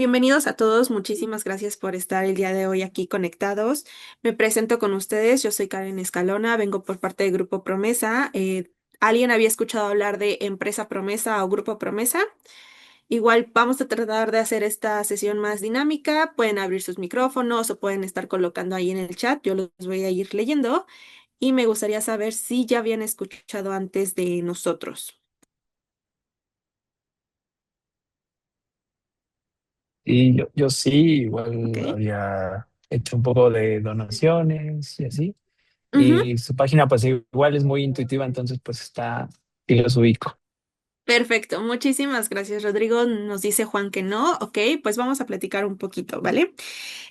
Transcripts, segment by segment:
Bienvenidos a todos, muchísimas gracias por estar el día de hoy aquí conectados. Me presento con ustedes, yo soy Karen Escalona, vengo por parte del Grupo Promesa. ¿Alguien había escuchado hablar de Empresa Promesa o Grupo Promesa? Igual vamos a tratar de hacer esta sesión más dinámica, pueden abrir sus micrófonos o pueden estar colocando ahí en el chat, yo los voy a ir leyendo y me gustaría saber si ya habían escuchado antes de nosotros. Y yo sí, ¿Ok? igual había hecho un poco de donaciones y así. Ujú. Y su página pues igual es muy intuitiva, entonces pues y los ubico. Perfecto, muchísimas gracias, Rodrigo. Nos dice Juan que no. Ok, pues vamos a platicar un poquito, ¿vale?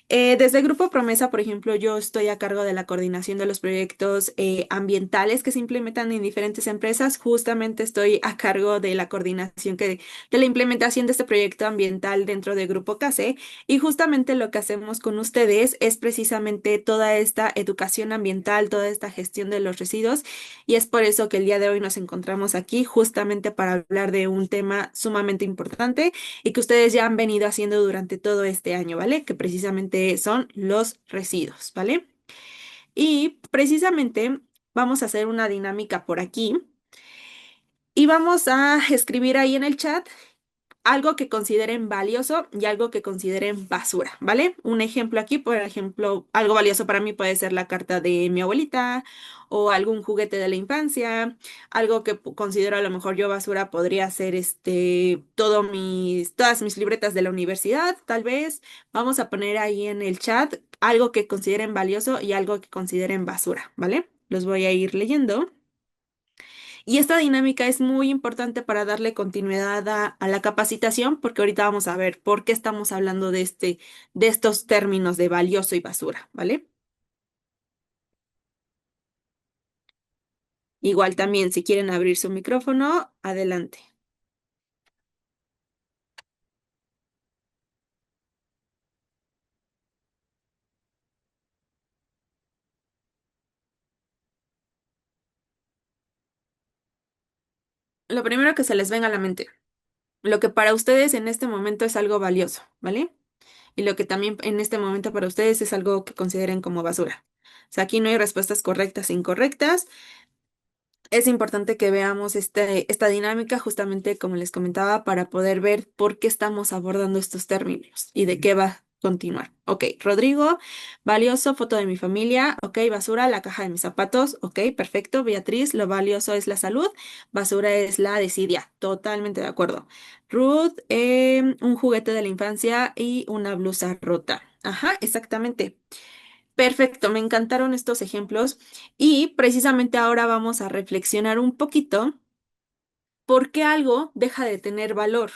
Desde el Grupo Promesa, por ejemplo, yo estoy a cargo de la coordinación de los proyectos ambientales que se implementan en diferentes empresas. Justamente estoy a cargo de la coordinación de la implementación de este proyecto ambiental dentro del Grupo CASE. Y justamente lo que hacemos con ustedes es precisamente toda esta educación ambiental, toda esta gestión de los residuos. Y es por eso que el día de hoy nos encontramos aquí, justamente para hablar de un tema sumamente importante y que ustedes ya han venido haciendo durante todo este año, ¿vale? Que precisamente son los residuos, ¿vale? Y precisamente vamos a hacer una dinámica por aquí y vamos a escribir ahí en el chat algo que consideren valioso y algo que consideren basura, ¿vale? Un ejemplo aquí, por ejemplo, algo valioso para mí puede ser la carta de mi abuelita o algún juguete de la infancia, algo que considero a lo mejor yo basura podría ser todas mis libretas de la universidad, tal vez. Vamos a poner ahí en el chat algo que consideren valioso y algo que consideren basura, ¿vale? Los voy a ir leyendo. Y esta dinámica es muy importante para darle continuidad a la capacitación, porque ahorita vamos a ver por qué estamos hablando de estos términos de valioso y basura, ¿vale? Igual también, si quieren abrir su micrófono, adelante. Lo primero que se les venga a la mente, lo que para ustedes en este momento es algo valioso, ¿vale? Y lo que también en este momento para ustedes es algo que consideren como basura. O sea, aquí no hay respuestas correctas e incorrectas. Es importante que veamos esta dinámica justamente como les comentaba para poder ver por qué estamos abordando estos términos y de qué va a continuar. Ok, Rodrigo, valioso, foto de mi familia. Ok, basura, la caja de mis zapatos. Ok, perfecto. Beatriz, lo valioso es la salud. Basura es la desidia. Totalmente de acuerdo. Ruth, un juguete de la infancia y una blusa rota. Ajá, exactamente. Perfecto, me encantaron estos ejemplos y precisamente ahora vamos a reflexionar un poquito por qué algo deja de tener valor.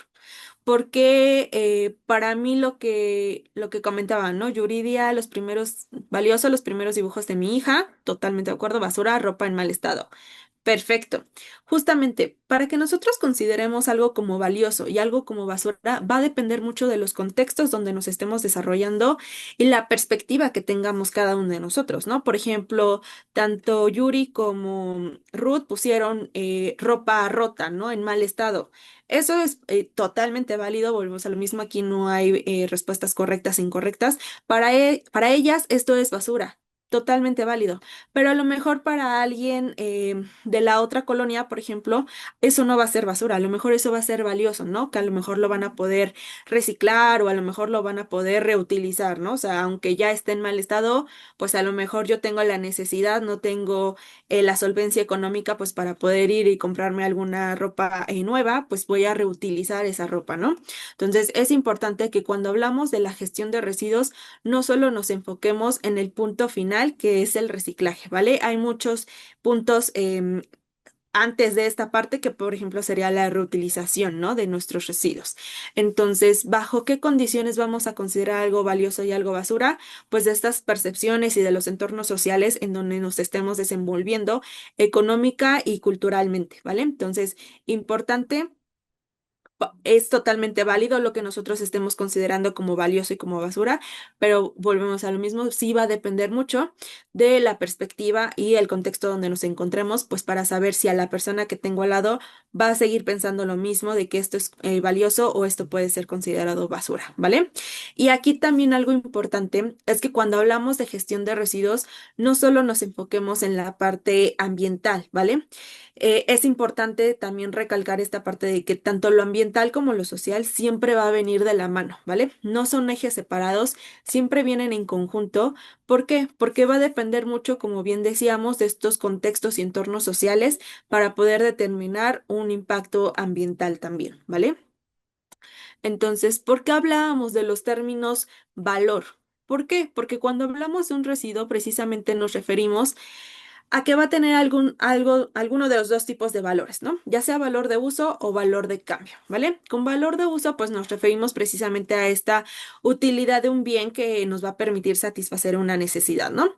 Porque para mí lo que comentaba, ¿no? Yuridia, los primeros, valiosos los primeros dibujos de mi hija, totalmente de acuerdo, basura, ropa en mal estado. Perfecto. Justamente, para que nosotros consideremos algo como valioso y algo como basura, va a depender mucho de los contextos donde nos estemos desarrollando y la perspectiva que tengamos cada uno de nosotros, ¿no? Por ejemplo, tanto Yuri como Ruth pusieron ropa rota, ¿no? En mal estado. Eso es totalmente válido, volvemos a lo mismo, aquí no hay respuestas correctas e incorrectas. Para ellas esto es basura. Totalmente válido. Pero a lo mejor para alguien de la otra colonia, por ejemplo, eso no va a ser basura, a lo mejor eso va a ser valioso, ¿no? Que a lo mejor lo van a poder reciclar o a lo mejor lo van a poder reutilizar, ¿no? O sea, aunque ya esté en mal estado, pues a lo mejor yo tengo la necesidad, no tengo la solvencia económica, pues para poder ir y comprarme alguna ropa nueva, pues voy a reutilizar esa ropa, ¿no? Entonces, es importante que cuando hablamos de la gestión de residuos, no solo nos enfoquemos en el punto final, que es el reciclaje, ¿vale? Hay muchos puntos antes de esta parte que, por ejemplo, sería la reutilización, ¿no? De nuestros residuos. Entonces, ¿bajo qué condiciones vamos a considerar algo valioso y algo basura? Pues de estas percepciones y de los entornos sociales en donde nos estemos desenvolviendo económica y culturalmente, ¿vale? Entonces, importante. Es totalmente válido lo que nosotros estemos considerando como valioso y como basura, pero volvemos a lo mismo, sí va a depender mucho de la perspectiva y el contexto donde nos encontremos, pues para saber si a la persona que tengo al lado va a seguir pensando lo mismo de que esto es valioso o esto puede ser considerado basura, ¿vale? Y aquí también algo importante es que cuando hablamos de gestión de residuos, no solo nos enfoquemos en la parte ambiental, ¿vale? Es importante también recalcar esta parte de que tanto lo ambiental como lo social siempre va a venir de la mano, ¿vale? No son ejes separados, siempre vienen en conjunto. ¿Por qué? Porque va a depender mucho, como bien decíamos, de estos contextos y entornos sociales para poder determinar un impacto ambiental también, ¿vale? Entonces, ¿por qué hablábamos de los términos valor? ¿Por qué? Porque cuando hablamos de un residuo, precisamente nos referimos a que va a tener alguno de los dos tipos de valores, ¿no? Ya sea valor de uso o valor de cambio, ¿vale? Con valor de uso, pues nos referimos precisamente a esta utilidad de un bien que nos va a permitir satisfacer una necesidad, ¿no?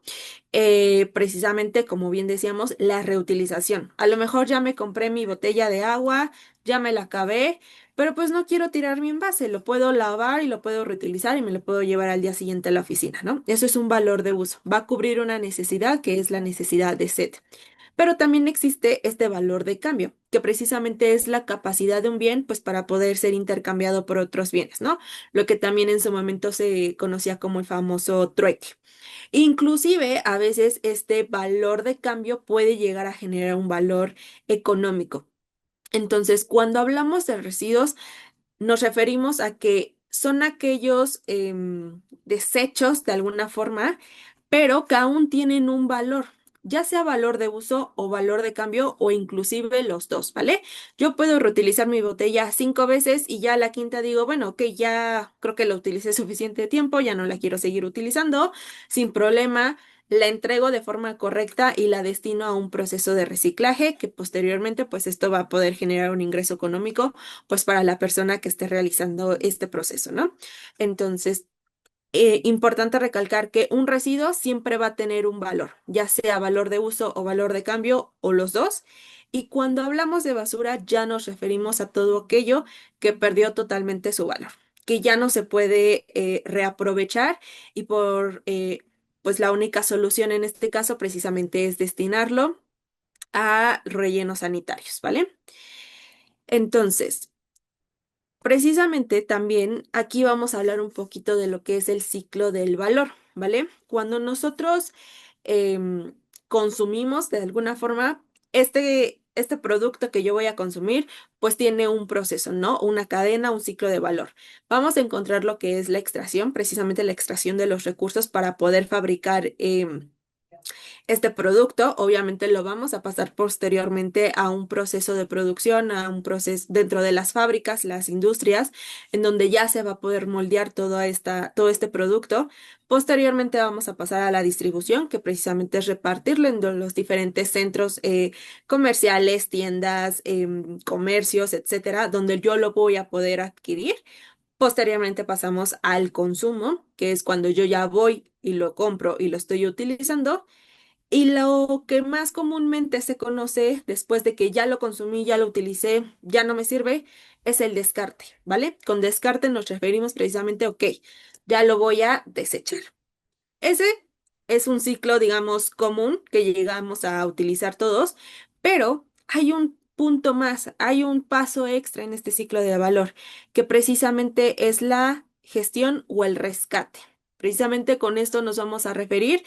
Precisamente, como bien decíamos, la reutilización. A lo mejor ya me compré mi botella de agua, ya me la acabé, pero pues no quiero tirar mi envase, lo puedo lavar y lo puedo reutilizar y me lo puedo llevar al día siguiente a la oficina, ¿no? Eso es un valor de uso. Va a cubrir una necesidad que es la necesidad de sed. Pero también existe este valor de cambio, que precisamente es la capacidad de un bien, pues para poder ser intercambiado por otros bienes, ¿no? Lo que también en su momento se conocía como el famoso trueque. Inclusive, a veces este valor de cambio puede llegar a generar un valor económico. Entonces, cuando hablamos de residuos, nos referimos a que son aquellos desechos de alguna forma, pero que aún tienen un valor, ya sea valor de uso o valor de cambio o inclusive los dos, ¿vale? Yo puedo reutilizar mi botella 5 veces y ya la quinta digo, bueno, ok, ya creo que la utilicé suficiente tiempo, ya no la quiero seguir utilizando, sin problema. La entrego de forma correcta y la destino a un proceso de reciclaje que posteriormente pues esto va a poder generar un ingreso económico pues para la persona que esté realizando este proceso, ¿no? Entonces, importante recalcar que un residuo siempre va a tener un valor, ya sea valor de uso o valor de cambio o los dos. Y cuando hablamos de basura ya nos referimos a todo aquello que perdió totalmente su valor, que ya no se puede reaprovechar y pues la única solución en este caso precisamente es destinarlo a rellenos sanitarios, ¿vale? Entonces, precisamente también aquí vamos a hablar un poquito de lo que es el ciclo del valor, ¿vale? Cuando nosotros em, consumimos de alguna forma este producto que yo voy a consumir, pues tiene un proceso, ¿no? Una cadena, un ciclo de valor. Vamos a encontrar lo que es la extracción, precisamente la extracción de los recursos para poder fabricar este producto. Obviamente lo vamos a pasar posteriormente a un proceso de producción, a un proceso dentro de las fábricas, las industrias, en donde ya se va a poder moldear todo este producto. Posteriormente vamos a pasar a la distribución, que precisamente es repartirlo en los diferentes centros comerciales, tiendas, comercios, etcétera, donde yo lo voy a poder adquirir. Posteriormente pasamos al consumo, que es cuando yo ya voy y lo compro y lo estoy utilizando. Y lo que más comúnmente se conoce después de que ya lo consumí, ya lo utilicé, ya no me sirve, es el descarte, ¿vale? Con descarte nos referimos precisamente, ok, ya lo voy a desechar. Ese es un ciclo, digamos, común que llegamos a utilizar todos, pero hay un punto más, hay un paso extra en este ciclo de valor, que precisamente es la gestión o el rescate. Precisamente con esto nos vamos a referir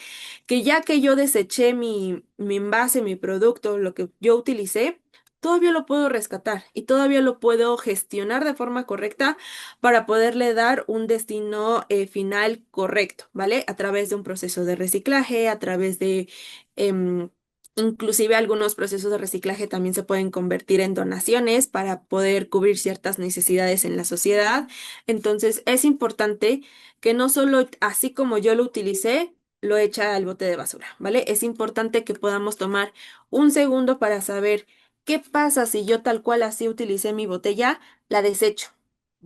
que ya que yo deseché mi envase, mi producto, lo que yo utilicé, todavía lo puedo rescatar y todavía lo puedo gestionar de forma correcta para poderle dar un destino final correcto, ¿vale? A través de un proceso de reciclaje, a través de, em, inclusive algunos procesos de reciclaje también se pueden convertir en donaciones para poder cubrir ciertas necesidades en la sociedad. Entonces, es importante que no solo así como yo lo utilicé, lo echa al bote de basura, ¿vale? Es importante que podamos tomar un segundo para saber qué pasa si yo tal cual así utilicé mi botella, la desecho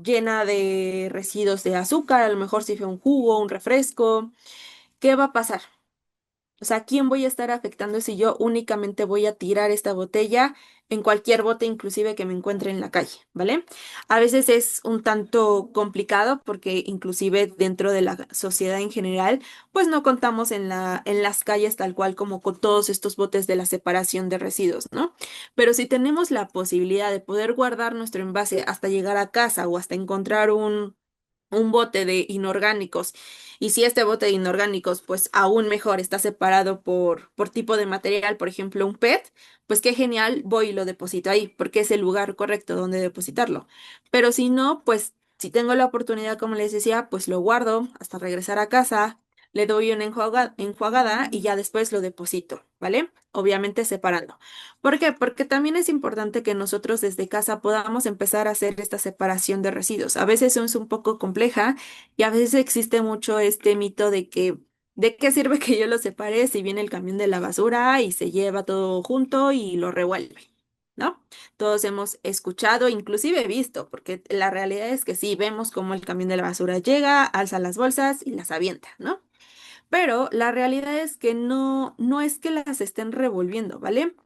llena de residuos de azúcar, a lo mejor si fue un jugo, un refresco, ¿qué va a pasar? O sea, ¿a quién voy a estar afectando si yo únicamente voy a tirar esta botella en cualquier bote, inclusive que me encuentre en la calle, ¿vale? A veces es un tanto complicado porque inclusive dentro de la sociedad en general, pues no contamos en las calles tal cual como con todos estos botes de la separación de residuos, ¿no? Pero si tenemos la posibilidad de poder guardar nuestro envase hasta llegar a casa o hasta encontrar un bote de inorgánicos. Y si este bote de inorgánicos, pues aún mejor, está separado por tipo de material, por ejemplo, un PET, pues qué genial, voy y lo deposito ahí, porque es el lugar correcto donde depositarlo. Pero si no, pues si tengo la oportunidad, como les decía, pues lo guardo hasta regresar a casa, le doy una enjuagada y ya después lo deposito, ¿vale? Obviamente separando. ¿Por qué? Porque también es importante que nosotros desde casa podamos empezar a hacer esta separación de residuos. A veces es un poco compleja y a veces existe mucho este mito de que, ¿de qué sirve que yo lo separe si viene el camión de la basura y se lleva todo junto y lo revuelve? ¿No? Todos hemos escuchado, inclusive visto, porque la realidad es que sí, vemos cómo el camión de la basura llega, alza las bolsas y las avienta, ¿no? Pero la realidad es que no es que las estén revolviendo, ¿vale?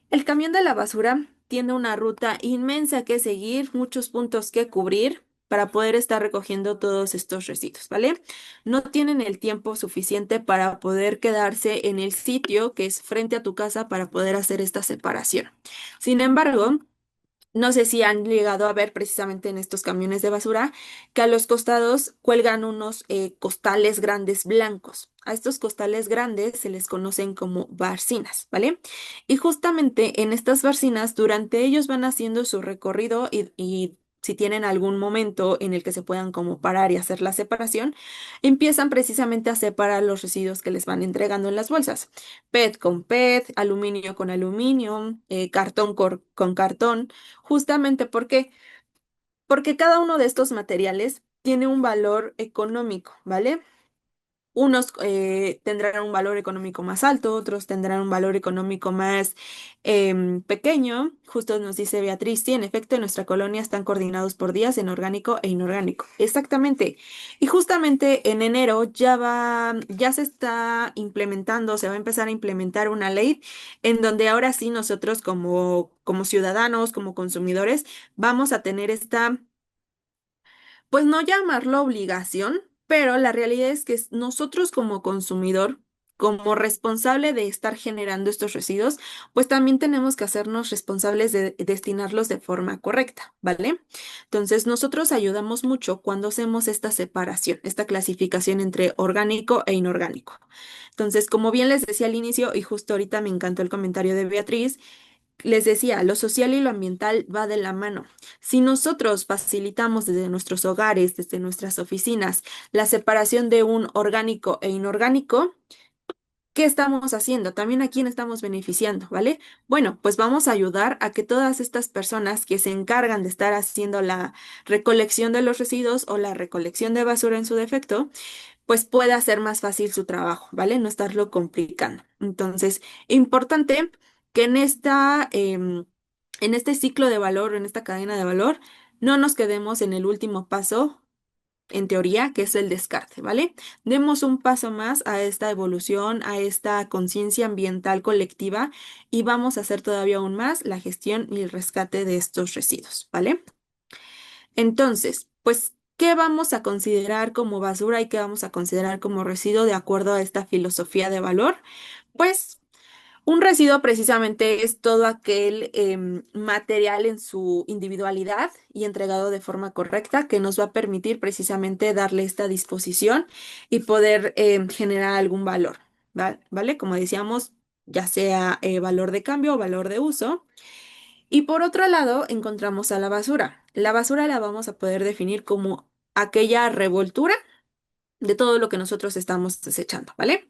El camión de la basura tiene una ruta inmensa que seguir, muchos puntos que cubrir para poder estar recogiendo todos estos residuos, ¿vale? No tienen el tiempo suficiente para poder quedarse en el sitio que es frente a tu casa para poder hacer esta separación. Sin embargo, no sé si han llegado a ver precisamente en estos camiones de basura que a los costados cuelgan unos costales grandes blancos. A estos costales grandes se les conocen como barcinas, ¿vale? Y justamente en estas barcinas, durante ellos van haciendo su recorrido y si tienen algún momento en el que se puedan como parar y hacer la separación, empiezan precisamente a separar los residuos que les van entregando en las bolsas. PET con PET, aluminio con aluminio, cartón con cartón. Justamente porque cada uno de estos materiales tiene un valor económico, ¿vale? Unos tendrán un valor económico más alto, otros tendrán un valor económico más pequeño. Justo nos dice Beatriz, sí, en efecto, en nuestra colonia están coordinados por días en orgánico e inorgánico. Exactamente. Y justamente en enero ya se está implementando, se va a empezar a implementar una ley en donde ahora sí nosotros como ciudadanos, como consumidores, vamos a tener esta pues no llamarlo obligación, pero la realidad es que nosotros como consumidor, como responsable de estar generando estos residuos, pues también tenemos que hacernos responsables de destinarlos de forma correcta, ¿vale? Entonces, nosotros ayudamos mucho cuando hacemos esta separación, esta clasificación entre orgánico e inorgánico. Entonces, como bien les decía al inicio, y justo ahorita me encantó el comentario de Beatriz, les decía, lo social y lo ambiental va de la mano. Si nosotros facilitamos desde nuestros hogares, desde nuestras oficinas, la separación de un orgánico e inorgánico, ¿qué estamos haciendo? También a quién estamos beneficiando, ¿vale? Bueno, pues vamos a ayudar a que todas estas personas que se encargan de estar haciendo la recolección de los residuos o la recolección de basura en su defecto, pues pueda hacer más fácil su trabajo, ¿vale? No estarlo complicando. Entonces, importante que en este ciclo de valor, en esta cadena de valor, no nos quedemos en el último paso, en teoría, que es el descarte, ¿vale? Demos un paso más a esta evolución, a esta conciencia ambiental colectiva y vamos a hacer todavía aún más la gestión y el rescate de estos residuos, ¿vale? Entonces, pues, ¿qué vamos a considerar como basura y qué vamos a considerar como residuo de acuerdo a esta filosofía de valor? Pues un residuo precisamente es todo aquel material en su individualidad y entregado de forma correcta que nos va a permitir precisamente darle esta disposición y poder generar algún valor, ¿vale? Como decíamos, ya sea valor de cambio o valor de uso. Y por otro lado, encontramos a la basura. La basura la vamos a poder definir como aquella revoltura de todo lo que nosotros estamos desechando, ¿vale?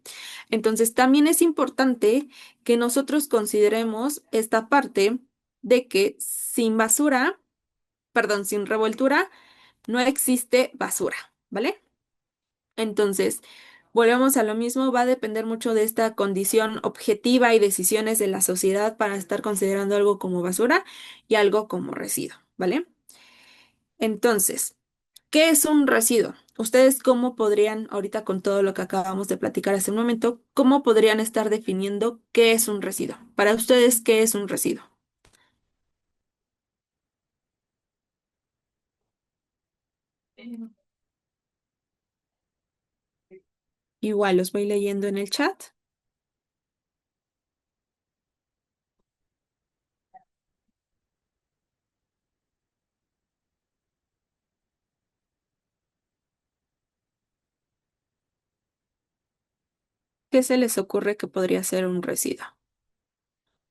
Entonces, también es importante que nosotros consideremos esta parte de que sin basura, perdón, sin revoltura, no existe basura, ¿vale? Entonces, volvemos a lo mismo, va a depender mucho de esta condición objetiva y decisiones de la sociedad para estar considerando algo como basura y algo como residuo, ¿vale? Entonces, ¿qué es un residuo? ¿Ustedes cómo podrían, ahorita con todo lo que acabamos de platicar hace un momento, cómo podrían estar definiendo qué es un residuo? Para ustedes, ¿qué es un residuo? Igual los voy leyendo en el chat. ¿Qué se les ocurre que podría ser un residuo?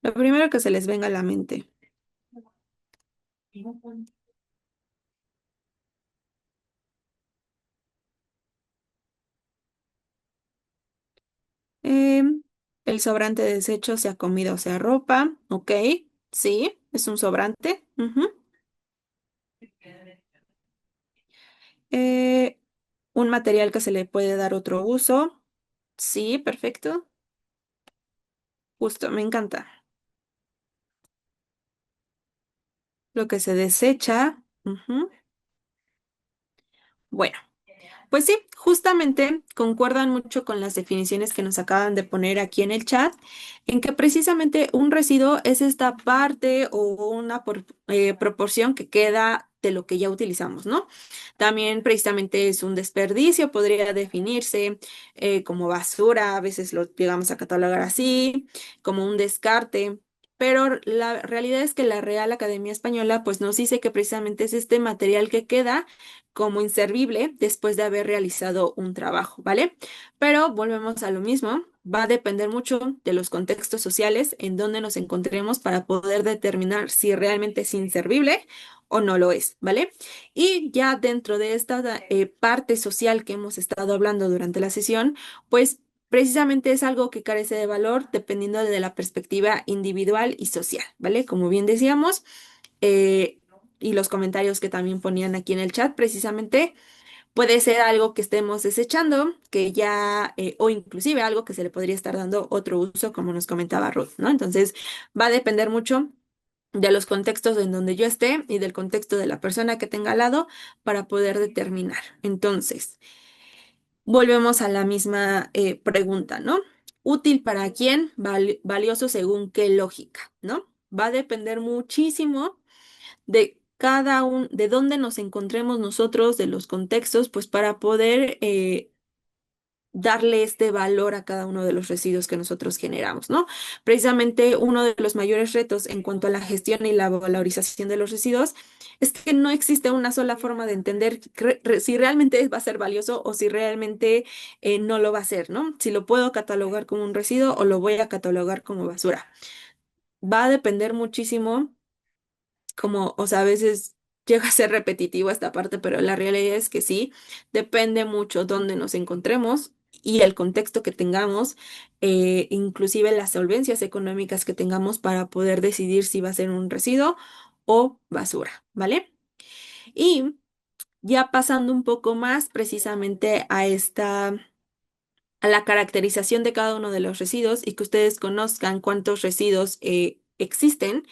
Lo primero que se les venga a la mente. Em, el sobrante de desecho, sea comida o sea ropa. Ok, sí, es un sobrante. Ujú. Eh, un material que se le puede dar otro uso. Sí, perfecto. Justo, me encanta. Lo que se desecha. Ujú. Bueno. Pues sí, justamente concuerdan mucho con las definiciones que nos acaban de poner aquí en el chat, en que precisamente un residuo es esta parte o una proporción que queda de lo que ya utilizamos, ¿no? También precisamente es un desperdicio, podría definirse como basura, a veces lo llegamos a catalogar así, como un descarte. Pero la realidad es que la Real Academia Española pues nos dice que precisamente es este material que queda como inservible después de haber realizado un trabajo, ¿vale? Pero volvemos a lo mismo, va a depender mucho de los contextos sociales en donde nos encontremos para poder determinar si realmente es inservible o no lo es, ¿vale? Y ya dentro de esta parte social que hemos estado hablando durante la sesión, pues precisamente es algo que carece de valor dependiendo de la perspectiva individual y social, ¿vale? Como bien decíamos, eh, y los comentarios que también ponían aquí en el chat, precisamente puede ser algo que estemos desechando, que ya, o inclusive algo que se le podría estar dando otro uso, como nos comentaba Ruth, ¿no? Entonces, va a depender mucho de los contextos en donde yo esté y del contexto de la persona que tenga al lado para poder determinar. Entonces, volvemos a la misma pregunta, ¿no? ¿Útil para quién? Valioso según qué lógica, ¿no? Va a depender muchísimo de cada un, de dónde nos encontremos nosotros, de los contextos, pues para poder darle este valor a cada uno de los residuos que nosotros generamos, ¿no? Precisamente uno de los mayores retos en cuanto a la gestión y la valorización de los residuos es que no existe una sola forma de entender si realmente va a ser valioso o si realmente no lo va a ser, ¿no? Si lo puedo catalogar como un residuo o lo voy a catalogar como basura. Va a depender muchísimo como, o sea, a veces llega a ser repetitivo esta parte, pero la realidad es que sí, depende mucho dónde nos encontremos y el contexto que tengamos, inclusive las solvencias económicas que tengamos para poder decidir si va a ser un residuo o basura, ¿vale? Y ya pasando un poco más precisamente a a la caracterización de cada uno de los residuos y que ustedes conozcan cuántos residuos existen.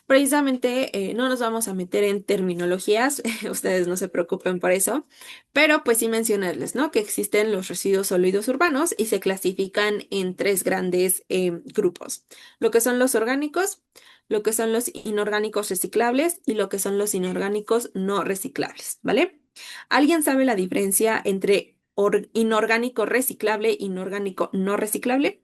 Precisamente no nos vamos a meter en terminologías, ustedes no se preocupen por eso, pero pues sí mencionarles, ¿no? Que existen los residuos sólidos urbanos y se clasifican en tres grandes grupos, lo que son los orgánicos, lo que son los inorgánicos reciclables y lo que son los inorgánicos no reciclables, ¿vale? ¿Alguien sabe la diferencia entre inorgánico reciclable e inorgánico no reciclable?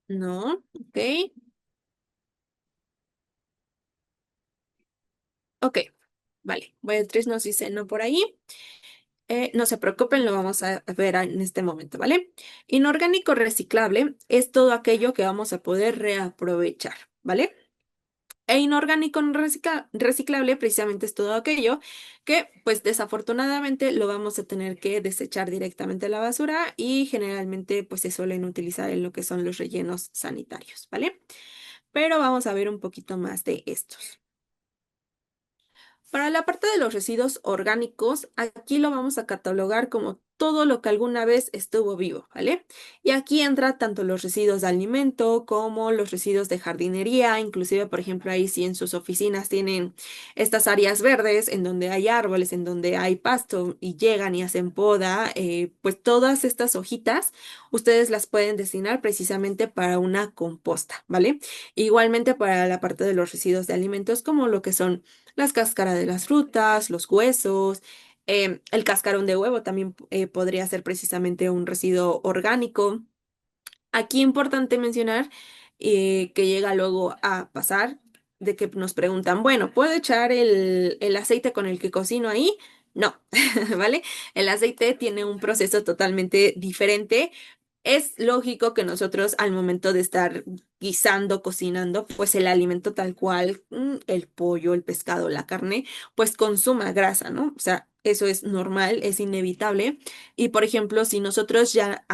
No, ok. Ok, vale. Beatriz nos dice no por ahí. No se preocupen, lo vamos a ver en este momento, ¿vale? Inorgánico reciclable es todo aquello que vamos a poder reaprovechar, ¿vale? E inorgánico no reciclable precisamente es todo aquello que, pues desafortunadamente, lo vamos a tener que desechar directamente a la basura y generalmente, pues se suelen utilizar en lo que son los rellenos sanitarios, ¿vale? Pero vamos a ver un poquito más de estos. Para la parte de los residuos orgánicos, aquí lo vamos a catalogar como todo lo que alguna vez estuvo vivo, ¿vale? Y aquí entra tanto los residuos de alimento como los residuos de jardinería, inclusive, por ejemplo, ahí si en sus oficinas tienen estas áreas verdes en donde hay árboles, en donde hay pasto y llegan y hacen poda, pues todas estas hojitas ustedes las pueden destinar precisamente para una composta, ¿vale? Igualmente para la parte de los residuos de alimentos como lo que son las cáscaras de las frutas, los huesos, el cascarón de huevo también podría ser precisamente un residuo orgánico. Aquí importante mencionar que llega luego a pasar de que nos preguntan, bueno, ¿puedo echar el aceite con el que cocino ahí? No, ¿vale? El aceite tiene un proceso totalmente diferente. Es lógico que nosotros al momento de estar guisando, cocinando, pues el alimento tal cual, el pollo, el pescado, la carne, pues consuma grasa, ¿no? O sea, eso es normal, es inevitable. Y por ejemplo, si nosotros ya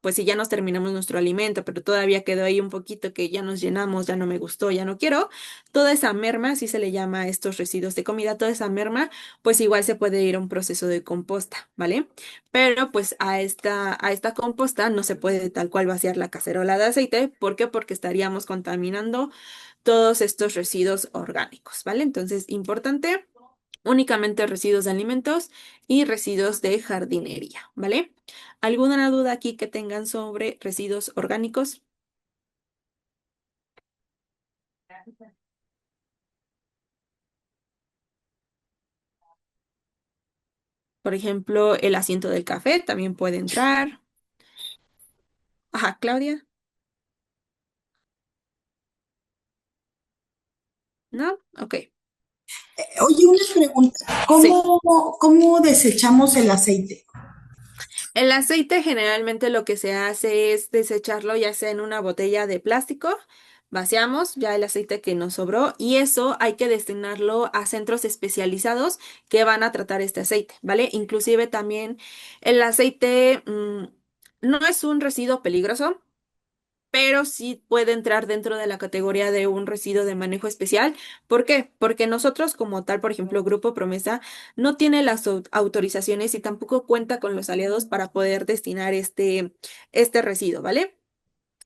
pues si ya nos terminamos nuestro alimento, pero todavía quedó ahí un poquito que ya nos llenamos, ya no me gustó, ya no quiero, toda esa merma, así se le llama a estos residuos de comida, toda esa merma, pues igual se puede ir a un proceso de composta, ¿vale? Pero pues a esta composta no se puede tal cual vaciar la cacerola de aceite. ¿Por qué? Porque estaríamos contaminando todos estos residuos orgánicos, ¿vale? Entonces, importante, únicamente residuos de alimentos y residuos de jardinería, ¿vale? ¿Alguna duda aquí que tengan sobre residuos orgánicos? Por ejemplo, el asiento del café también puede entrar. Ajá, Claudia, ¿no? Ok. Oye, una pregunta, Sí. ¿cómo desechamos el aceite? El aceite generalmente lo que se hace es desecharlo ya sea en una botella de plástico, vaciamos ya el aceite que nos sobró y eso hay que destinarlo a centros especializados que van a tratar este aceite, ¿vale? Inclusive también el aceite no es un residuo peligroso, pero sí puede entrar dentro de la categoría de un residuo de manejo especial. ¿Por qué? Porque nosotros como tal, por ejemplo, Grupo Promesa, no tiene las autorizaciones y tampoco cuenta con los aliados para poder destinar este residuo, ¿vale?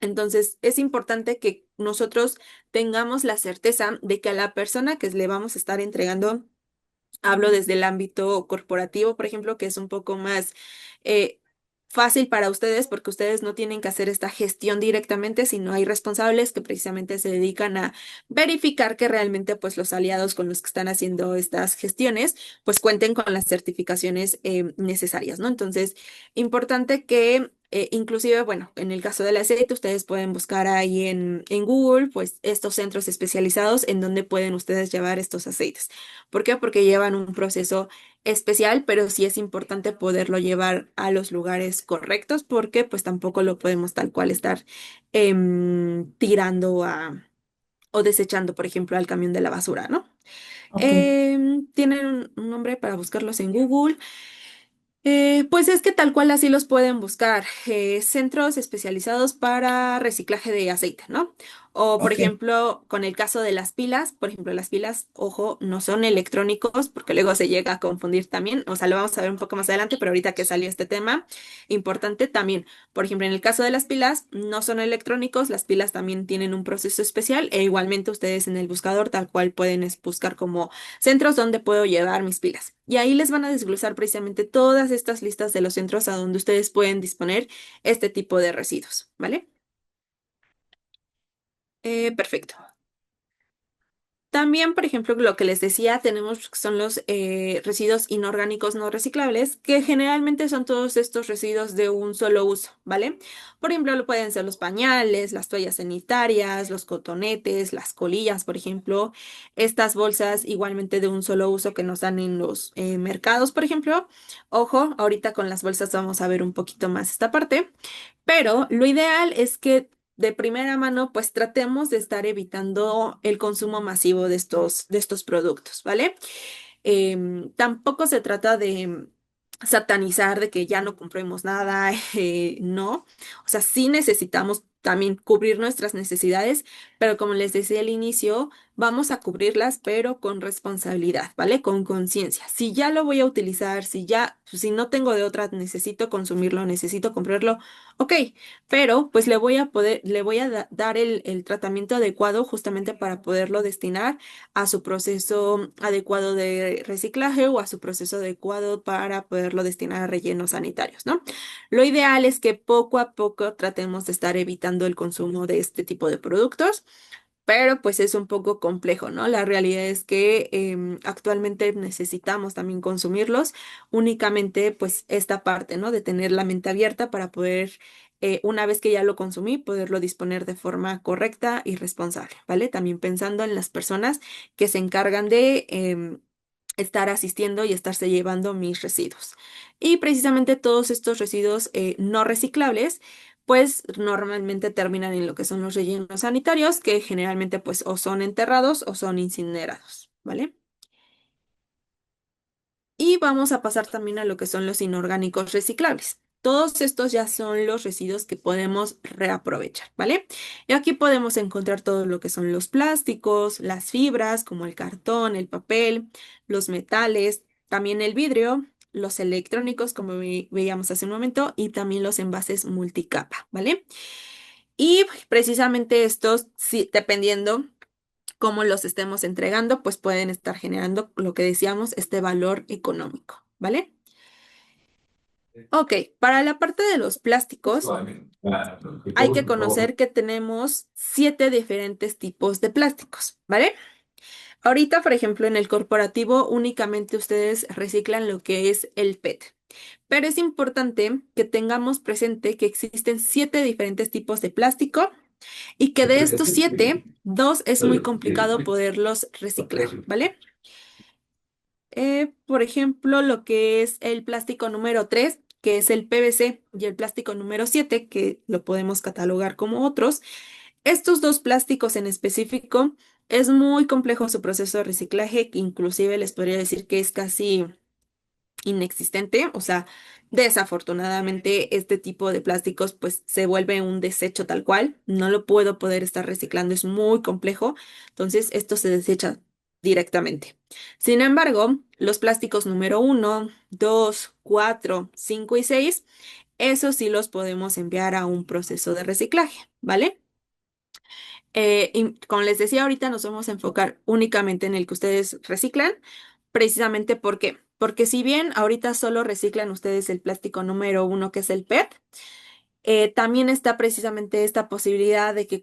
Entonces, es importante que nosotros tengamos la certeza de que a la persona que le vamos a estar entregando, hablo desde el ámbito corporativo, por ejemplo, que es un poco más eh, fácil para ustedes porque ustedes no tienen que hacer esta gestión directamente, sino hay responsables que precisamente se dedican a verificar que realmente pues los aliados con los que están haciendo estas gestiones pues cuenten con las certificaciones necesarias, ¿no? Entonces, importante que inclusive, bueno, en el caso del aceite, ustedes pueden buscar ahí en Google, pues estos centros especializados en donde pueden ustedes llevar estos aceites. ¿Por qué? Porque llevan un proceso especial, pero sí es importante poderlo llevar a los lugares correctos porque pues tampoco lo podemos tal cual estar tirando o desechando, por ejemplo, al camión de la basura, ¿no? Ok, Tienen un nombre para buscarlos en Google. Pues es que tal cual así los pueden buscar, centros especializados para reciclaje de aceite, ¿no? O por ok, ejemplo, con el caso de las pilas, por ejemplo, las pilas, ojo, no son electrónicos porque luego se llega a confundir también, o sea, lo vamos a ver un poco más adelante, pero ahorita que salió este tema, importante también, por ejemplo, en el caso de las pilas, no son electrónicos, las pilas también tienen un proceso especial e igualmente ustedes en el buscador tal cual pueden buscar como centros donde puedo llevar mis pilas. Y ahí les van a desglosar precisamente todas estas listas de los centros a donde ustedes pueden disponer este tipo de residuos, ¿vale? Perfecto. También, por ejemplo, lo que les decía, tenemos que son los residuos inorgánicos no reciclables, que generalmente son todos estos residuos de un solo uso, ¿vale? Por ejemplo, lo pueden ser los pañales, las toallas sanitarias, los cotonetes, las colillas, por ejemplo, estas bolsas igualmente de un solo uso que nos dan en los mercados, por ejemplo. Ojo, ahorita con las bolsas vamos a ver un poquito más esta parte, pero lo ideal es que de primera mano, pues tratemos de estar evitando el consumo masivo de estos productos, ¿vale? Tampoco se trata de satanizar de que ya no compremos nada, no. O sea, sí necesitamos también cubrir nuestras necesidades, pero como les decía al inicio, vamos a cubrirlas, pero con responsabilidad, ¿vale? Con conciencia. Si ya lo voy a utilizar, si no tengo de otra, necesito consumirlo, necesito comprarlo, ok, pero pues le voy a dar el tratamiento adecuado justamente para poderlo destinar a su proceso adecuado de reciclaje o a su proceso adecuado para poderlo destinar a rellenos sanitarios, ¿no? Lo ideal es que poco a poco tratemos de estar evitando el consumo de este tipo de productos, pero pues es un poco complejo, ¿no? La realidad es que actualmente necesitamos también consumirlos, únicamente pues esta parte, ¿no? De tener la mente abierta para poder, una vez que ya lo consumí, poderlo disponer de forma correcta y responsable, ¿vale? También pensando en las personas que se encargan de estar asistiendo y estarse llevando mis residuos. Y precisamente todos estos residuos no reciclables pues normalmente terminan en lo que son los rellenos sanitarios, que generalmente pues o son enterrados o son incinerados, ¿vale? Y vamos a pasar también a lo que son los inorgánicos reciclables. Todos estos ya son los residuos que podemos reaprovechar, ¿vale? Y aquí podemos encontrar todo lo que son los plásticos, las fibras como el cartón, el papel, los metales, también el vidrio, los electrónicos como veíamos hace un momento y también los envases multicapa, ¿vale? Y precisamente estos, sí, dependiendo cómo los estemos entregando, pues pueden estar generando lo que decíamos, este valor económico, ¿vale? Ok, para la parte de los plásticos, hay que conocer que tenemos 7 diferentes tipos de plásticos, ¿vale? Ahorita, por ejemplo, en el corporativo únicamente ustedes reciclan lo que es el PET. Pero es importante que tengamos presente que existen 7 diferentes tipos de plástico y que de estos 7, 2 es muy complicado poderlos reciclar, ¿vale? Por ejemplo, lo que es el plástico número 3, que es el PVC, y el plástico número 7, que lo podemos catalogar como otros. Estos dos plásticos en específico es muy complejo su proceso de reciclaje, que inclusive les podría decir que es casi inexistente, o sea, desafortunadamente este tipo de plásticos pues se vuelve un desecho tal cual, no lo puedo poder estar reciclando, es muy complejo, entonces esto se desecha directamente. Sin embargo, los plásticos número 1, 2, 4, 5 y 6, esos sí los podemos enviar a un proceso de reciclaje, ¿vale? Y como les decía, ahorita nos vamos a enfocar únicamente en el que ustedes reciclan, precisamente porque si bien ahorita solo reciclan ustedes el plástico número 1, que es el PET, también está precisamente esta posibilidad de que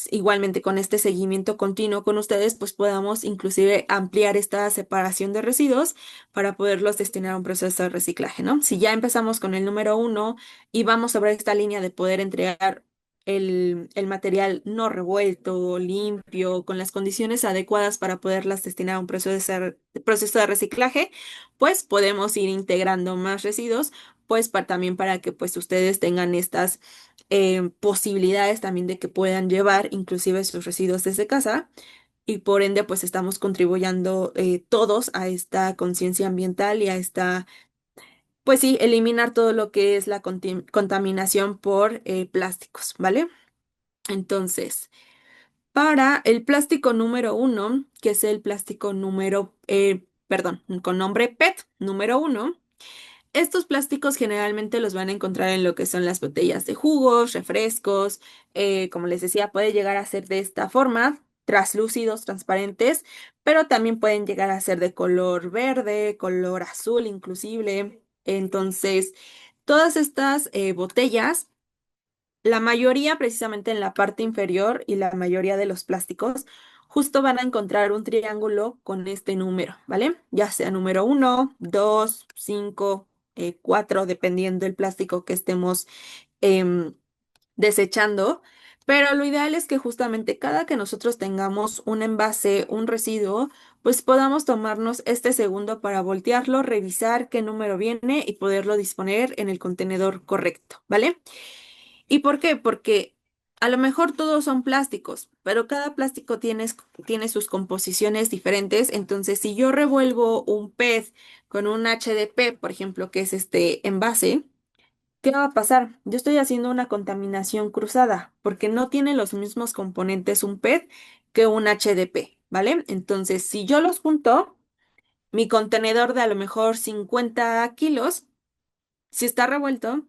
igualmente con este seguimiento continuo con ustedes, pues podamos inclusive ampliar esta separación de residuos para poderlos destinar a un proceso de reciclaje, ¿no? Si ya empezamos con el número 1 y vamos sobre esta línea de poder entregar el material no revuelto, limpio, con las condiciones adecuadas para poderlas destinar a un proceso de reciclaje, pues podemos ir integrando más residuos pues también para que pues ustedes tengan estas posibilidades también de que puedan llevar inclusive sus residuos desde casa y por ende pues estamos contribuyendo todos a esta conciencia ambiental y a esta, pues sí, eliminar todo lo que es la contaminación por plásticos, ¿vale? Entonces, para el plástico número 1, que es el plástico perdón, con nombre PET número 1, estos plásticos generalmente los van a encontrar en lo que son las botellas de jugos, refrescos, como les decía, puede llegar a ser de esta forma, traslúcidos, transparentes, pero también pueden llegar a ser de color verde, color azul inclusive. Entonces, todas estas botellas, la mayoría precisamente en la parte inferior y la mayoría de los plásticos, justo van a encontrar un triángulo con este número, ¿vale? Ya sea número 1, 2, 5, 4, dependiendo del plástico que estemos em, desechando. Pero lo ideal es que justamente cada que nosotros tengamos un envase, un residuo, pues podamos tomarnos este segundo para voltearlo, revisar qué número viene y poderlo disponer en el contenedor correcto, ¿vale? ¿Y por qué? Porque a lo mejor todos son plásticos, pero cada plástico tiene sus composiciones diferentes. Entonces, si yo revuelvo un PET con un HDP, por ejemplo, que es este envase, ¿Qué va a pasar? Yo estoy haciendo una contaminación cruzada porque no tiene los mismos componentes un PET que un HDP, ¿vale? Entonces, si yo los junto, mi contenedor de a lo mejor 50 kilos, si está revuelto,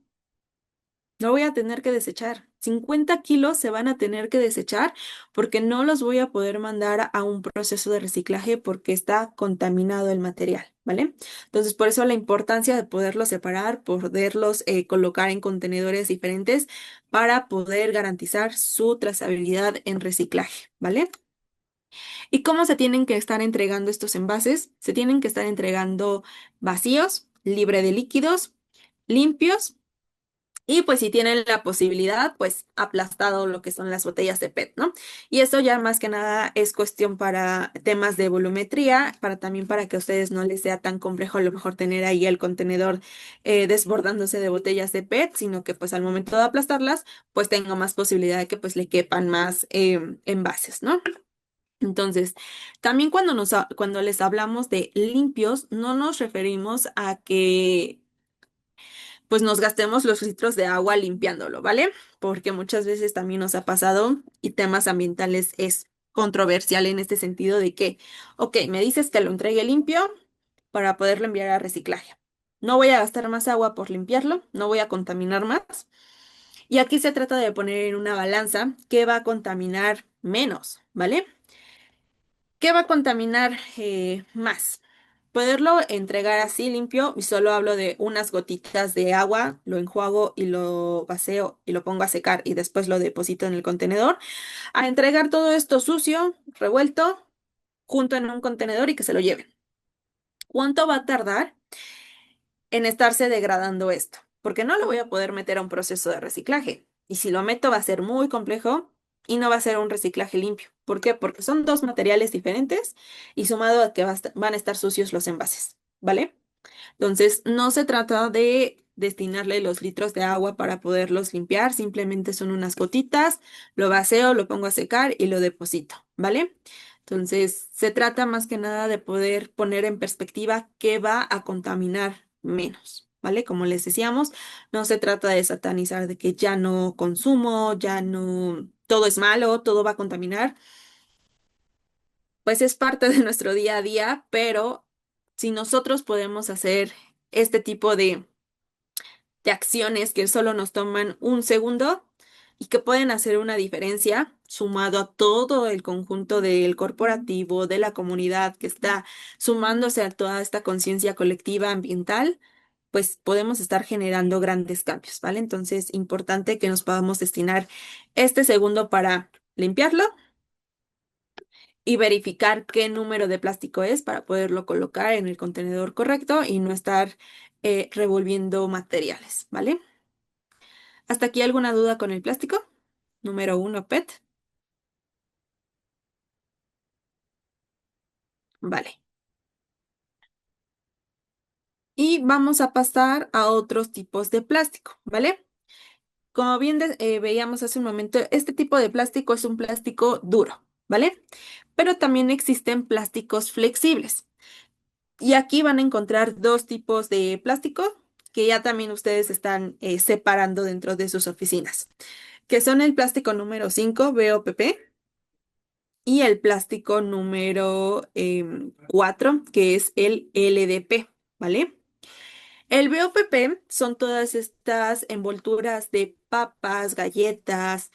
lo voy a tener que desechar. 50 kilos se van a tener que desechar porque no los voy a poder mandar a un proceso de reciclaje porque está contaminado el material, ¿vale? Entonces, por eso la importancia de poderlos separar, poderlos colocar en contenedores diferentes para poder garantizar su trazabilidad en reciclaje, ¿vale? ¿Y cómo se tienen que estar entregando estos envases? Se tienen que estar entregando vacíos, libre de líquidos, limpios y pues si tienen la posibilidad, pues aplastado lo que son las botellas de PET, ¿no? Y eso ya más que nada es cuestión para temas de volumetría, para también para que a ustedes no les sea tan complejo a lo mejor tener ahí el contenedor desbordándose de botellas de PET, sino que pues al momento de aplastarlas, pues tenga más posibilidad de que pues le quepan más envases, ¿no? Entonces, también cuando les hablamos de limpios, no nos referimos a que pues nos gastemos los litros de agua limpiándolo, ¿vale? Porque muchas veces también nos ha pasado y temas ambientales es controversial en este sentido de que, ok, me dices que lo entregue limpio para poderlo enviar a reciclaje. No voy a gastar más agua por limpiarlo, no voy a contaminar más. Y aquí se trata de poner en una balanza qué va a contaminar menos, ¿vale? ¿Qué va a contaminar más? Poderlo entregar así limpio y solo hablo de unas gotitas de agua, lo enjuago y lo vacío y lo pongo a secar y después lo deposito en el contenedor. A entregar todo esto sucio, revuelto, junto en un contenedor y que se lo lleven. ¿Cuánto va a tardar en estarse degradando esto? Porque no lo voy a poder meter a un proceso de reciclaje. Y si lo meto va a ser muy complejo y no va a ser un reciclaje limpio. ¿Por qué? Porque son dos materiales diferentes y sumado a que van a estar sucios los envases, ¿vale? Entonces, no se trata de destinarle los litros de agua para poderlos limpiar, simplemente son unas gotitas, lo vacío, lo pongo a secar y lo deposito, ¿vale? Entonces, se trata más que nada de poder poner en perspectiva qué va a contaminar menos, ¿vale? Como les decíamos, no se trata de satanizar de que ya no consumo, ya no, todo es malo, todo va a contaminar, pues es parte de nuestro día a día, pero si nosotros podemos hacer este tipo de acciones que solo nos toman un segundo y que pueden hacer una diferencia, sumado a todo el conjunto del corporativo, de la comunidad que está sumándose a toda esta conciencia colectiva ambiental, pues podemos estar generando grandes cambios, ¿vale? Entonces, importante que nos podamos destinar este segundo para limpiarlo y verificar qué número de plástico es para poderlo colocar en el contenedor correcto y no estar revolviendo materiales, ¿vale? ¿Hasta aquí alguna duda con el plástico? Número uno, PET. Vale. Y vamos a pasar a otros tipos de plástico, ¿vale? Como bien veíamos hace un momento, este tipo de plástico es un plástico duro, ¿vale? Pero también existen plásticos flexibles. Y aquí van a encontrar dos tipos de plástico que ya también ustedes están separando dentro de sus oficinas, que son el plástico número 5 BOPP, y el plástico número 4, que es el LDP, ¿vale? El BOPP son todas estas envolturas de papas, galletas,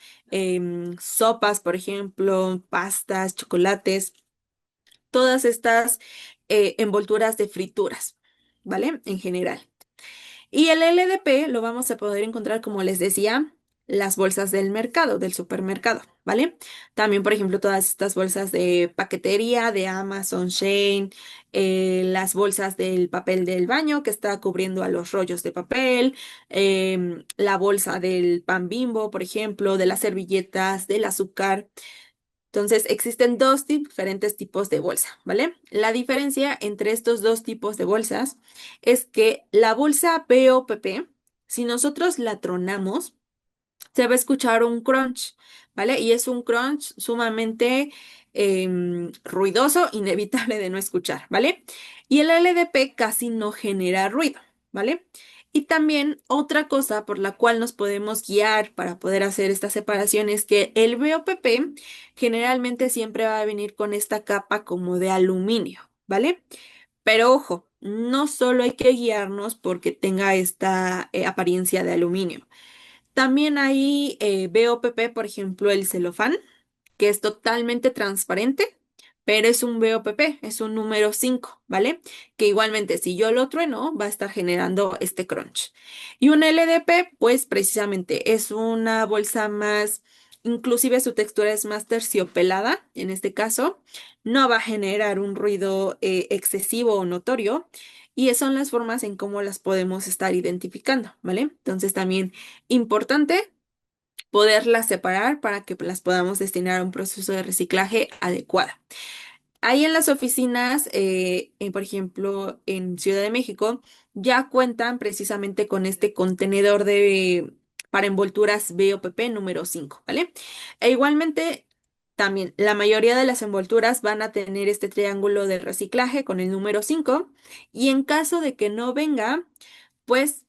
sopas, por ejemplo, pastas, chocolates, todas estas envolturas de frituras, ¿vale? En general. Y el LDP lo vamos a poder encontrar, como les decía, las bolsas del mercado, del supermercado, ¿vale? También, por ejemplo, todas estas bolsas de paquetería de Amazon, Shein, las bolsas del papel del baño que está cubriendo a los rollos de papel, la bolsa del pan Bimbo, por ejemplo, de las servilletas, del azúcar. Entonces, existen dos diferentes tipos de bolsa, ¿vale? La diferencia entre estos dos tipos de bolsas es que la bolsa BOPP, si nosotros la tronamos, se va a escuchar un crunch, ¿vale? Y es un crunch sumamente ruidoso, inevitable de no escuchar, ¿vale? Y el LDP casi no genera ruido, ¿vale? Y también otra cosa por la cual nos podemos guiar para poder hacer esta separación es que el BOPP generalmente siempre va a venir con esta capa como de aluminio, ¿vale? Pero ojo, no solo hay que guiarnos porque tenga esta apariencia de aluminio. También hay BOPP, por ejemplo, el celofán, que es totalmente transparente, pero es un BOPP, es un número 5, ¿vale? Que igualmente si yo lo trueno va a estar generando este crunch. Y un LDP, pues precisamente es una bolsa más, inclusive su textura es más terciopelada, en este caso, no va a generar un ruido excesivo o notorio. Y son las formas en cómo las podemos estar identificando, ¿vale? Entonces también importante poderlas separar para que las podamos destinar a un proceso de reciclaje adecuado. Ahí en las oficinas, por ejemplo, en Ciudad de México, ya cuentan precisamente con este contenedor para envolturas BOPP número 5, ¿vale? E igualmente, también la mayoría de las envolturas van a tener este triángulo de reciclaje con el número 5 y en caso de que no venga, pues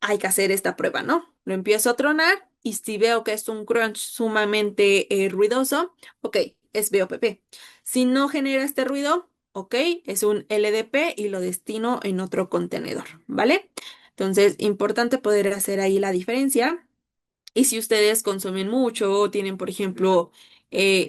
hay que hacer esta prueba, ¿no? Lo empiezo a tronar y si veo que es un crunch sumamente ruidoso, ok, es BOPP. Si no genera este ruido, ok, es un LDP y lo destino en otro contenedor, ¿vale? Entonces, importante poder hacer ahí la diferencia. Y si ustedes consumen mucho o tienen, por ejemplo,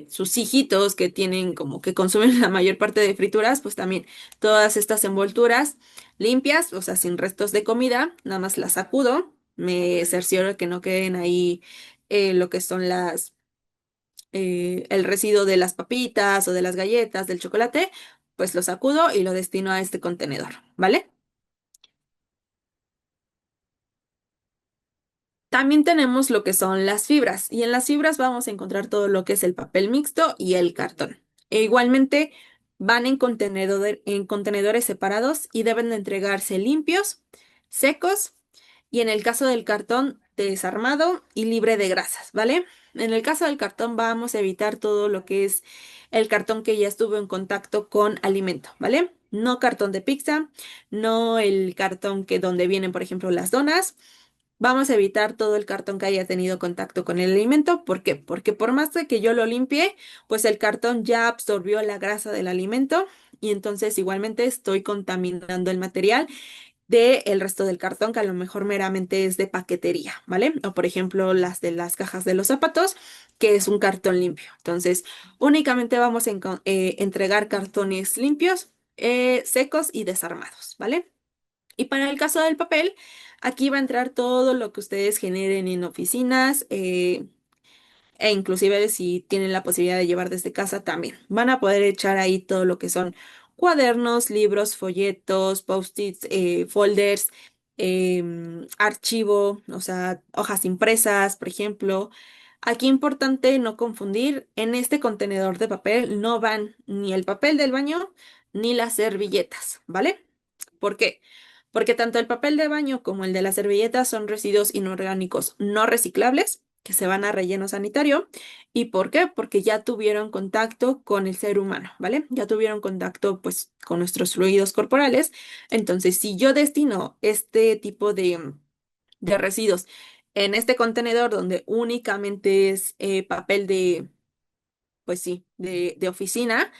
sus hijitos que tienen como que consumen la mayor parte de frituras, pues también todas estas envolturas limpias, o sea, sin restos de comida, nada más las sacudo, me cercioro que no queden ahí lo que son el residuo de las papitas o de las galletas, del chocolate, pues lo sacudo y lo destino a este contenedor, ¿vale? También tenemos lo que son las fibras y en las fibras vamos a encontrar todo lo que es el papel mixto y el cartón. E igualmente van en contenedores separados y deben de entregarse limpios, secos y en el caso del cartón desarmado y libre de grasas, ¿vale? En el caso del cartón vamos a evitar todo lo que es el cartón que ya estuvo en contacto con alimento, ¿vale? No cartón de pizza, no el cartón que donde vienen, por ejemplo, las donas. Vamos a evitar todo el cartón que haya tenido contacto con el alimento. ¿Por qué? Porque por más de que yo lo limpie, pues el cartón ya absorbió la grasa del alimento y entonces igualmente estoy contaminando el material del resto del cartón que a lo mejor meramente es de paquetería, ¿vale? O por ejemplo las de las cajas de los zapatos, que es un cartón limpio. Entonces, únicamente vamos a entregar cartones limpios, secos y desarmados, ¿vale? Y para el caso del papel, aquí va a entrar todo lo que ustedes generen en oficinas, e inclusive si tienen la posibilidad de llevar desde casa también. Van a poder echar ahí todo lo que son cuadernos, libros, folletos, post-its, folders, archivo, o sea, hojas impresas, por ejemplo. Aquí importante no confundir, en este contenedor de papel no van ni el papel del baño ni las servilletas, ¿vale? ¿Por qué? Porque tanto el papel de baño como el de las servilletas son residuos inorgánicos no reciclables que se van a relleno sanitario. ¿Y por qué? Porque ya tuvieron contacto con el ser humano, ¿vale? Ya tuvieron contacto pues con nuestros fluidos corporales. Entonces, si yo destino este tipo de residuos en este contenedor donde únicamente es papel pues sí, de oficina,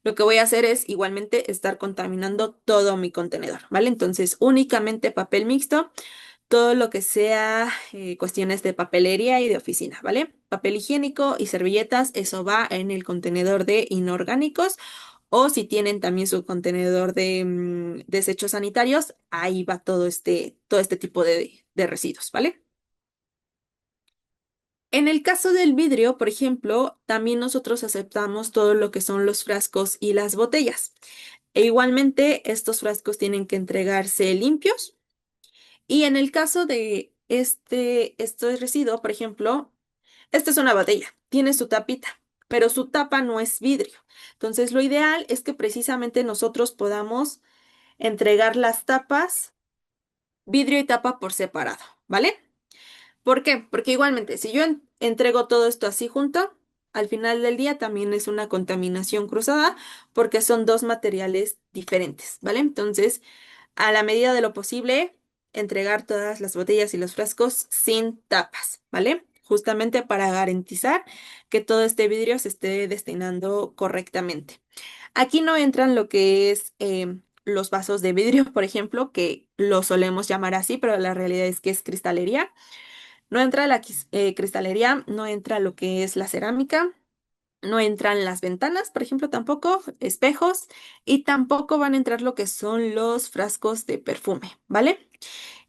lo que voy a hacer es igualmente estar contaminando todo mi contenedor, ¿vale? Entonces, únicamente papel mixto, todo lo que sea cuestiones de papelería y de oficina, ¿vale? Papel higiénico y servilletas, eso va en el contenedor de inorgánicos o si tienen también su contenedor de desechos sanitarios, ahí va todo este tipo de residuos, ¿vale? En el caso del vidrio, por ejemplo, también nosotros aceptamos todo lo que son los frascos y las botellas. E igualmente, estos frascos tienen que entregarse limpios. Y en el caso de este residuo, por ejemplo, esta es una botella, tiene su tapita, pero su tapa no es vidrio. Entonces, lo ideal es que precisamente nosotros podamos entregar las tapas, vidrio y tapa por separado, ¿vale? ¿Por qué? Porque igualmente, si yo entrego todo esto así junto, al final del día también es una contaminación cruzada porque son dos materiales diferentes, ¿vale? Entonces, a la medida de lo posible, entregar todas las botellas y los frascos sin tapas, ¿vale? Justamente para garantizar que todo este vidrio se esté destinando correctamente. Aquí no entran lo que es los vasos de vidrio, por ejemplo, que lo solemos llamar así, pero la realidad es que es cristalería. No entra la cristalería, no entra lo que es la cerámica, no entran las ventanas, por ejemplo, tampoco, espejos, y tampoco van a entrar lo que son los frascos de perfume, ¿vale?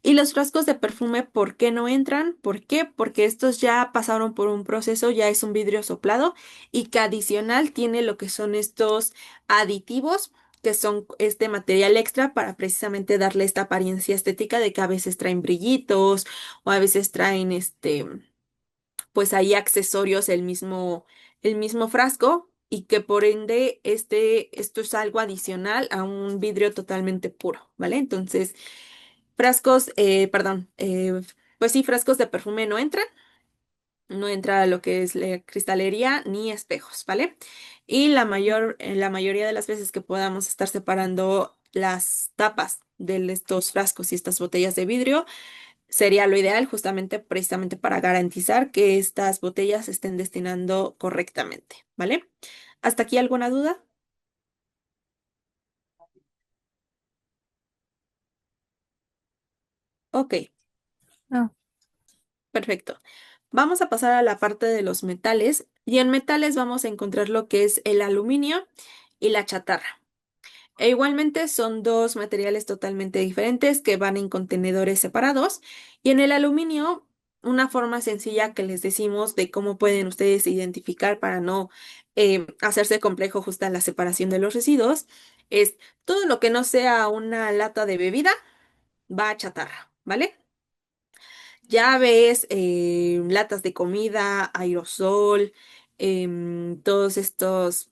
Y los frascos de perfume, ¿por qué no entran? ¿Por qué? Porque estos ya pasaron por un proceso, ya es un vidrio soplado y que adicional tiene lo que son estos aditivos, que son este material extra para precisamente darle esta apariencia estética de que a veces traen brillitos o a veces traen pues ahí accesorios el mismo frasco y que por ende esto es algo adicional a un vidrio totalmente puro, ¿vale? Entonces, perdón, pues sí, frascos de perfume no entran, no entra lo que es la cristalería ni espejos, ¿vale? Y la mayoría de las veces que podamos estar separando las tapas de estos frascos y estas botellas de vidrio, sería lo ideal justamente precisamente para garantizar que estas botellas se estén destinando correctamente, ¿vale? ¿Hasta aquí alguna duda? Ok, No. perfecto. Vamos a pasar a la parte de los metales y en metales vamos a encontrar lo que es el aluminio y la chatarra. E igualmente son dos materiales totalmente diferentes que van en contenedores separados. Y en el aluminio, una forma sencilla que les decimos de cómo pueden ustedes identificar para no hacerse complejo justa en la separación de los residuos es todo lo que no sea una lata de bebida va a chatarra, ¿vale? Llaves, latas de comida, aerosol, todos estos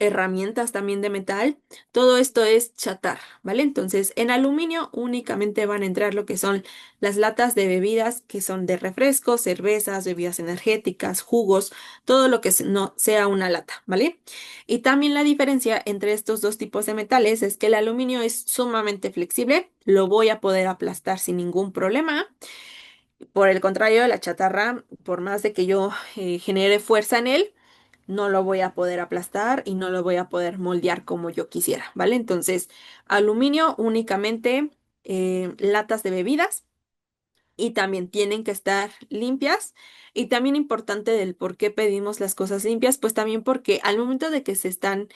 herramientas también de metal, todo esto es chatarra, ¿vale? Entonces, en aluminio únicamente van a entrar lo que son las latas de bebidas, que son de refrescos, cervezas, bebidas energéticas, jugos, todo lo que no sea una lata, ¿vale? Y también la diferencia entre estos dos tipos de metales es que el aluminio es sumamente flexible, lo voy a poder aplastar sin ningún problema. Por el contrario, la chatarra, por más de que yo genere fuerza en él, no lo voy a poder aplastar y no lo voy a poder moldear como yo quisiera, ¿vale? Entonces, aluminio únicamente latas de bebidas y también tienen que estar limpias. Y también importante del por qué pedimos las cosas limpias, pues también porque al momento de que se están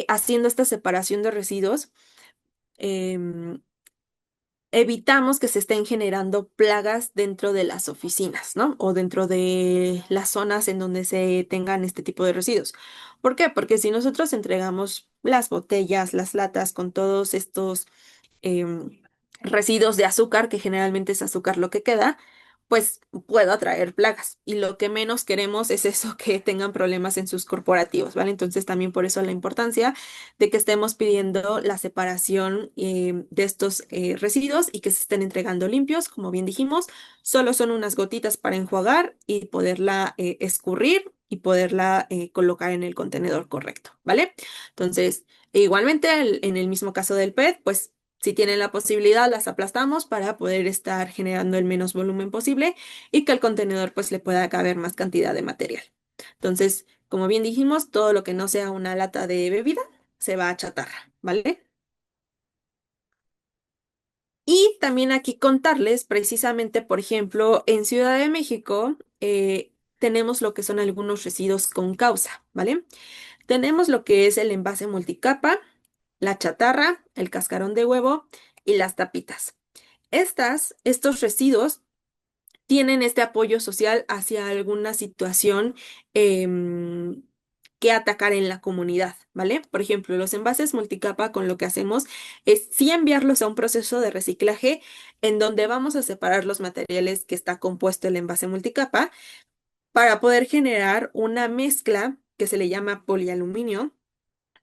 haciendo esta separación de residuos, em, evitamos que se estén generando plagas dentro de las oficinas, ¿no? O dentro de las zonas en donde se tengan este tipo de residuos. ¿Por qué? Porque si nosotros entregamos las botellas, las latas con todos estos em, residuos de azúcar, que generalmente es azúcar lo que queda, pues puedo atraer plagas. Y lo que menos queremos es eso, que tengan problemas en sus corporativos, ¿vale? Entonces también por eso la importancia de que estemos pidiendo la separación de estos residuos y que se estén entregando limpios, como bien dijimos, solo son unas gotitas para enjuagar y poderla escurrir y poderla colocar en el contenedor correcto, ¿vale? Entonces, igualmente en el mismo caso del PET, pues si tienen la posibilidad, las aplastamos para poder estar generando el menos volumen posible y que al contenedor pues le pueda caber más cantidad de material. Entonces, como bien dijimos, todo lo que no sea una lata de bebida se va a chatarra, ¿vale? Y también aquí contarles precisamente, por ejemplo, en Ciudad de México tenemos lo que son algunos residuos con causa, ¿vale? Tenemos lo que es el envase multicapa, la chatarra, el cascarón de huevo y las tapitas. Estos residuos tienen este apoyo social hacia alguna situación em, que atacar en la comunidad, ¿vale? Por ejemplo, los envases multicapa con lo que hacemos es sí enviarlos a un proceso de reciclaje en donde vamos a separar los materiales que está compuesto el envase multicapa para poder generar una mezcla que se le llama polialuminio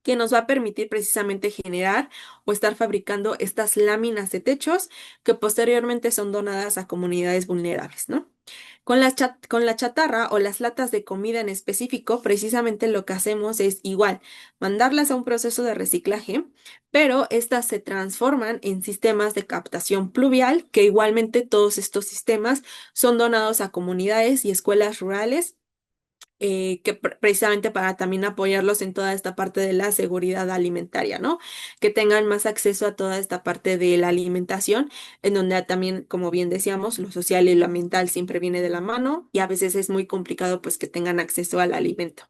que nos va a permitir precisamente generar o estar fabricando estas láminas de techos que posteriormente son donadas a comunidades vulnerables, ¿no? Con la chatarra o las latas de comida en específico, precisamente lo que hacemos es igual, mandarlas a un proceso de reciclaje, pero estas se transforman en sistemas de captación pluvial, que igualmente todos estos sistemas son donados a comunidades y escuelas rurales precisamente para también apoyarlos en toda esta parte de la seguridad alimentaria, ¿no? Que tengan más acceso a toda esta parte de la alimentación, en donde también, como bien decíamos, lo social y lo ambiental siempre viene de la mano y a veces es muy complicado pues que tengan acceso al alimento.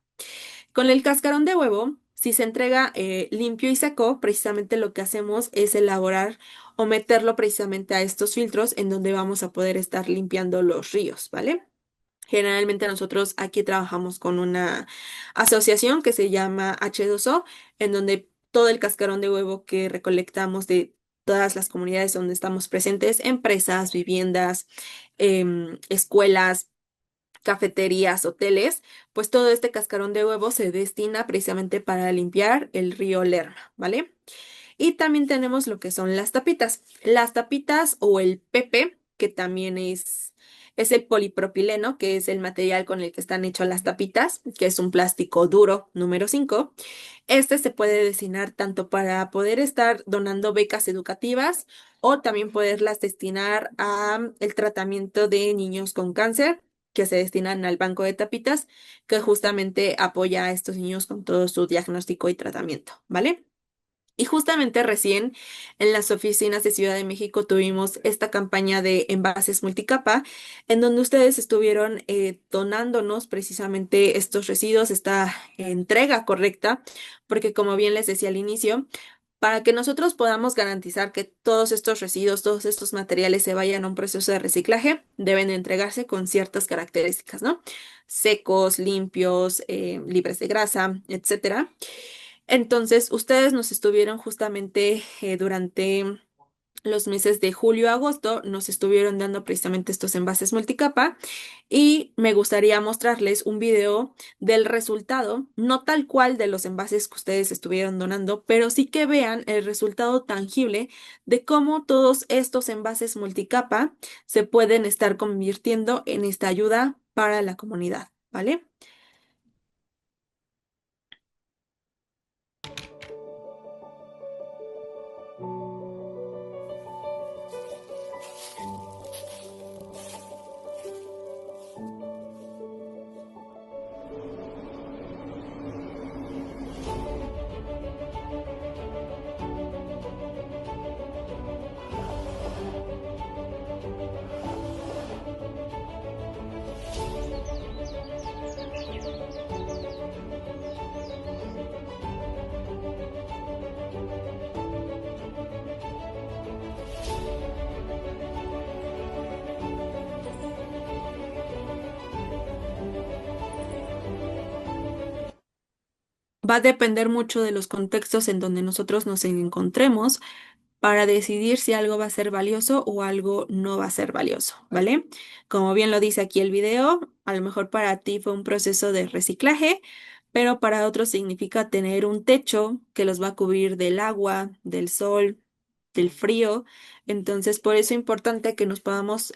Con el cascarón de huevo, si se entrega limpio y seco, precisamente lo que hacemos es elaborar o meterlo precisamente a estos filtros en donde vamos a poder estar limpiando los ríos, ¿vale? Generalmente nosotros aquí trabajamos con una asociación que se llama H2O, en donde todo el cascarón de huevo que recolectamos de todas las comunidades donde estamos presentes, empresas, viviendas, escuelas, cafeterías, hoteles, pues todo este cascarón de huevo se destina precisamente para limpiar el río Lerma, ¿vale? Y también tenemos lo que son las tapitas. Las tapitas o el PP, que también es el polipropileno, que es el material con el que están hechas las tapitas, que es un plástico duro, número 5. Este se puede destinar tanto para poder estar donando becas educativas o también poderlas destinar a el tratamiento de niños con cáncer, que se destinan al banco de tapitas, que justamente apoya a estos niños con todo su diagnóstico y tratamiento, ¿vale? Y justamente recién en las oficinas de Ciudad de México tuvimos esta campaña de envases multicapa, en donde ustedes estuvieron donándonos precisamente estos residuos, esta entrega correcta, porque como bien les decía al inicio, para que nosotros podamos garantizar que todos estos residuos, todos estos materiales se vayan a un proceso de reciclaje, deben de entregarse con ciertas características, ¿no? Secos, limpios, libres de grasa, etcétera. Entonces, ustedes nos estuvieron justamente durante los meses de julio a agosto, nos estuvieron dando precisamente estos envases multicapa y me gustaría mostrarles un video del resultado, no tal cual de los envases que ustedes estuvieron donando, pero sí que vean el resultado tangible de cómo todos estos envases multicapa se pueden estar convirtiendo en esta ayuda para la comunidad, ¿vale? Va a depender mucho de los contextos en donde nosotros nos encontremos para decidir si algo va a ser valioso o algo no va a ser valioso, ¿vale? Como bien lo dice aquí el video, a lo mejor para ti fue un proceso de reciclaje, pero para otros significa tener un techo que los va a cubrir del agua, del sol, del frío. Entonces, por eso es importante que nos podamos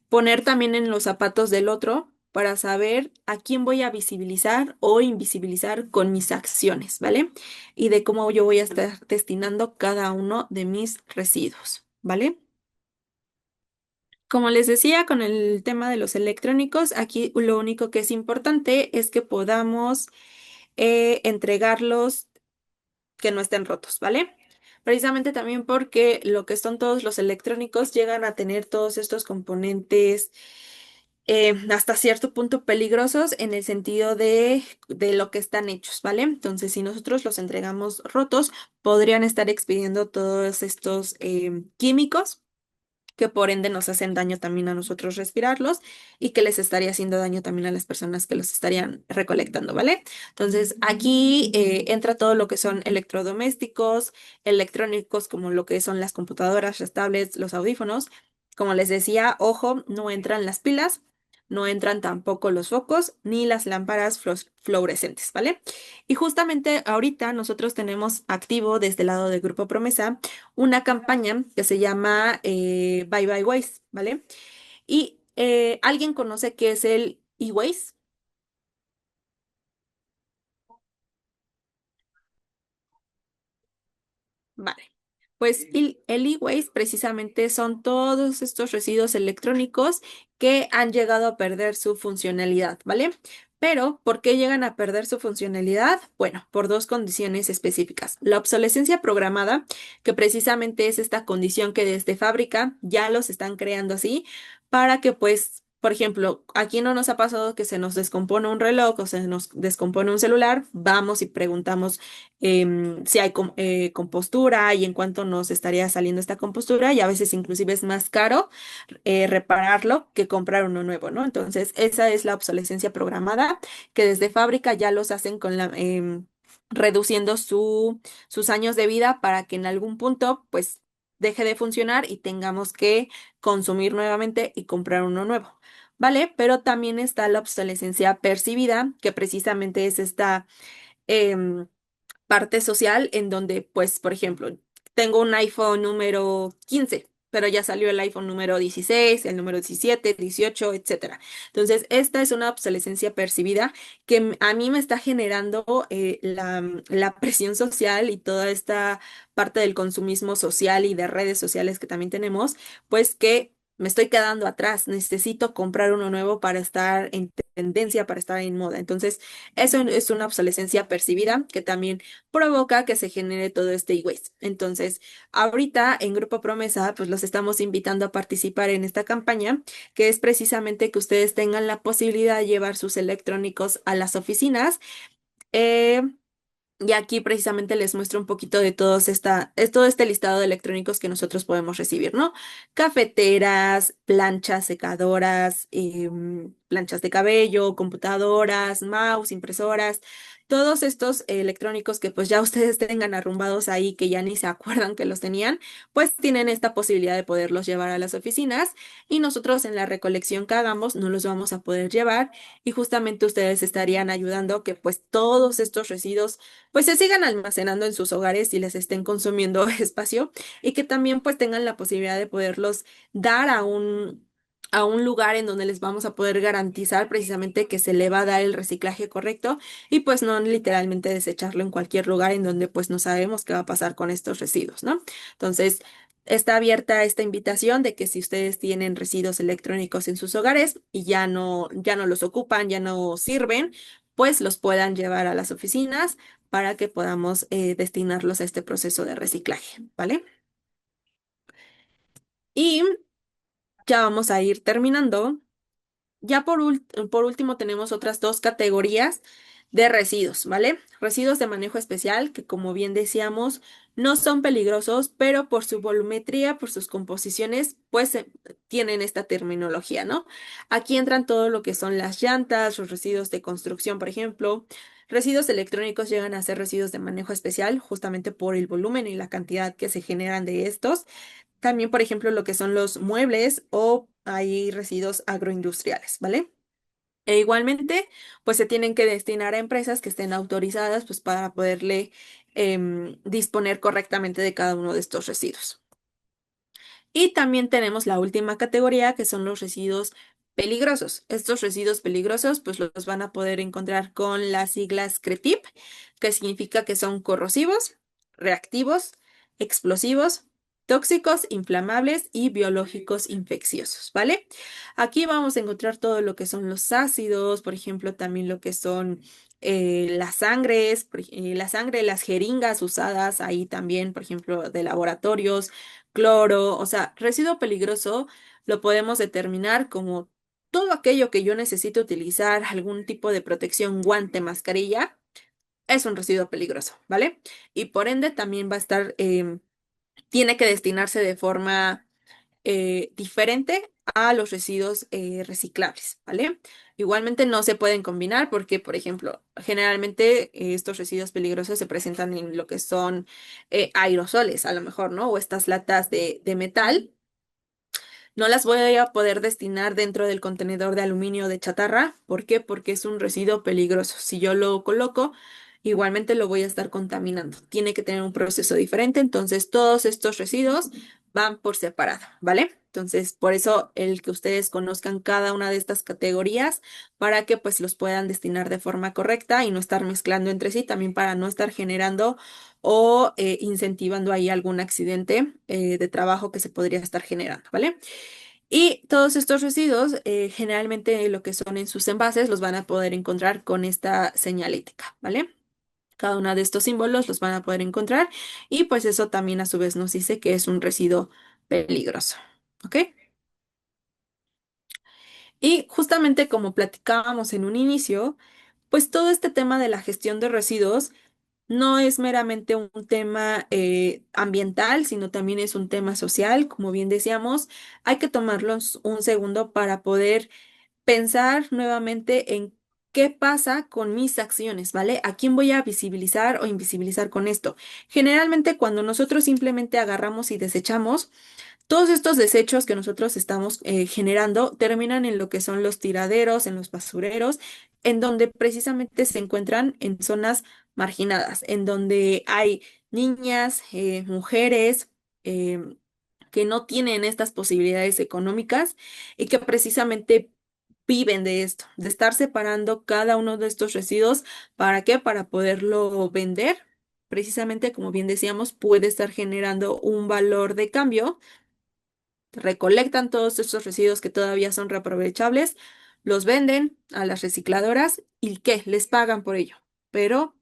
poner también en los zapatos del otro para saber a quién voy a visibilizar o invisibilizar con mis acciones, ¿vale? Y de cómo yo voy a estar destinando cada uno de mis residuos, ¿vale? Como les decía, con el tema de los electrónicos, aquí lo único que es importante es que podamos entregarlos que no estén rotos, ¿vale? Precisamente también porque lo que son todos los electrónicos llegan a tener todos estos componentes hasta cierto punto peligrosos en el sentido de lo que están hechos, ¿vale? Entonces, si nosotros los entregamos rotos, podrían estar expidiendo todos estos químicos que por ende nos hacen daño también a nosotros respirarlos y que les estaría haciendo daño también a las personas que los estarían recolectando, ¿vale? Entonces, aquí entra todo lo que son electrodomésticos, electrónicos como lo que son las computadoras, las tablets, los audífonos. Como les decía, ojo, no entran las pilas. No entran tampoco los focos ni las lámparas fluorescentes, ¿vale? Y justamente ahorita nosotros tenemos activo desde el lado del Grupo Promesa una campaña que se llama Bye Bye Waste, ¿vale? Y ¿Alguien conoce qué es el e-waste? Vale. Pues el e-waste precisamente son todos estos residuos electrónicos que han llegado a perder su funcionalidad, ¿vale? Pero, ¿por qué llegan a perder su funcionalidad? Bueno, por dos condiciones específicas. La obsolescencia programada, que precisamente es esta condición que desde fábrica ya los están creando así, para que pues, por ejemplo, aquí no nos ha pasado que se nos descompone un reloj o se nos descompone un celular, vamos y preguntamos si hay compostura y en cuánto nos estaría saliendo esta compostura y a veces inclusive es más caro repararlo que comprar uno nuevo, ¿no? Entonces, esa es la obsolescencia programada que desde fábrica ya los hacen con reduciendo sus años de vida para que en algún punto, pues, deje de funcionar y tengamos que consumir nuevamente y comprar uno nuevo. ¿Vale? Pero también está la obsolescencia percibida, que precisamente es esta em, parte social en donde, pues, por ejemplo, tengo un iPhone número 15, pero ya salió el iPhone número 16, el número 17, 18, etcétera. Entonces, esta es una obsolescencia percibida que a mí me está generando la presión social y toda esta parte del consumismo social y de redes sociales que también tenemos, pues que me estoy quedando atrás, necesito comprar uno nuevo para estar en tendencia, para estar en moda. Entonces, eso es una obsolescencia percibida que también provoca que se genere todo este e-waste. Entonces, ahorita en Grupo Promesa, pues los estamos invitando a participar en esta campaña, que es precisamente que ustedes tengan la posibilidad de llevar sus electrónicos a las oficinas. eh, y aquí precisamente les muestro un poquito de es todo este listado de electrónicos que nosotros podemos recibir, ¿no? Cafeteras, planchas secadoras, planchas de cabello, computadoras, mouse, impresoras, todos estos electrónicos que pues ya ustedes tengan arrumbados ahí, que ya ni se acuerdan que los tenían, pues tienen esta posibilidad de poderlos llevar a las oficinas y nosotros en la recolección que hagamos no los vamos a poder llevar y justamente ustedes estarían ayudando que pues todos estos residuos pues se sigan almacenando en sus hogares y les estén consumiendo espacio y que también pues tengan la posibilidad de poderlos dar a un lugar en donde les vamos a poder garantizar precisamente que se le va a dar el reciclaje correcto y pues no literalmente desecharlo en cualquier lugar en donde pues no sabemos qué va a pasar con estos residuos, ¿no? Entonces, está abierta esta invitación de que si ustedes tienen residuos electrónicos en sus hogares y ya no los ocupan, ya no sirven, pues los puedan llevar a las oficinas para que podamos destinarlos a este proceso de reciclaje, ¿vale? Y ya vamos a ir terminando. Ya por último tenemos otras dos categorías de residuos, ¿vale? Residuos de manejo especial que como bien decíamos no son peligrosos, pero por su volumetría, por sus composiciones, pues tienen esta terminología, ¿no? Aquí entran todo lo que son las llantas, los residuos de construcción, por ejemplo. Residuos electrónicos llegan a ser residuos de manejo especial justamente por el volumen y la cantidad que se generan de estos. También, por ejemplo, lo que son los muebles o hay residuos agroindustriales, ¿vale? E igualmente, pues se tienen que destinar a empresas que estén autorizadas, pues para poderle disponer correctamente de cada uno de estos residuos. Y también tenemos la última categoría, que son los residuos peligrosos. Estos residuos peligrosos, pues los van a poder encontrar con las siglas CRETIP, que significa que son corrosivos, reactivos, explosivos, tóxicos, inflamables y biológicos infecciosos, ¿vale? Aquí vamos a encontrar todo lo que son los ácidos, por ejemplo, también lo que son las sangres, la sangre, las jeringas usadas ahí también, por ejemplo, de laboratorios, cloro, o sea, residuo peligroso lo podemos determinar como todo aquello que yo necesito utilizar, algún tipo de protección, guante, mascarilla, es un residuo peligroso, ¿vale? Y por ende también va a estar, tiene que destinarse de forma diferente a los residuos reciclables, ¿vale? Igualmente no se pueden combinar porque, por ejemplo, generalmente estos residuos peligrosos se presentan en lo que son aerosoles, a lo mejor, ¿no? O estas latas de metal. No las voy a poder destinar dentro del contenedor de aluminio de chatarra. ¿Por qué? Porque es un residuo peligroso. Si yo lo coloco, igualmente lo voy a estar contaminando. Tiene que tener un proceso diferente, entonces todos estos residuos van por separado, ¿vale? Entonces, por eso el que ustedes conozcan cada una de estas categorías para que pues los puedan destinar de forma correcta y no estar mezclando entre sí, también para no estar generando o incentivando ahí algún accidente de trabajo que se podría estar generando, ¿vale? Y todos estos residuos, generalmente lo que son en sus envases, los van a poder encontrar con esta señalética, ¿vale? Cada uno de estos símbolos los van a poder encontrar y pues eso también a su vez nos dice que es un residuo peligroso, ¿ok? Y justamente como platicábamos en un inicio, pues todo este tema de la gestión de residuos no es meramente un tema ambiental, sino también es un tema social. Como bien decíamos, hay que tomarlos un segundo para poder pensar nuevamente en qué pasa con mis acciones, ¿vale? ¿A quién voy a visibilizar o invisibilizar con esto? Generalmente cuando nosotros simplemente agarramos y desechamos, todos estos desechos que nosotros estamos generando terminan en lo que son los tiraderos, en los basureros, en donde precisamente se encuentran en zonas marginadas, en donde hay niñas, mujeres que no tienen estas posibilidades económicas y que precisamente viven de esto, de estar separando cada uno de estos residuos. ¿Para qué? Para poderlo vender. Precisamente, como bien decíamos, puede estar generando un valor de cambio. Recolectan todos estos residuos que todavía son reaprovechables, los venden a las recicladoras y ¿qué? Les pagan por ello. Pero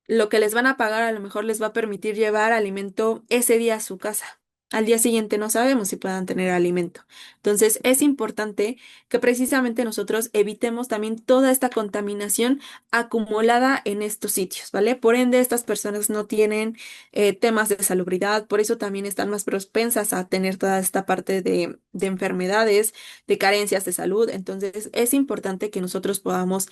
lo que les van a pagar a lo mejor les va a permitir llevar alimento ese día a su casa. Al día siguiente no sabemos si puedan tener alimento. Entonces es importante que precisamente nosotros evitemos también toda esta contaminación acumulada en estos sitios, ¿vale? Por ende, estas personas no tienen temas de salubridad, por eso también están más propensas a tener toda esta parte de enfermedades, de carencias de salud. Entonces es importante que nosotros podamos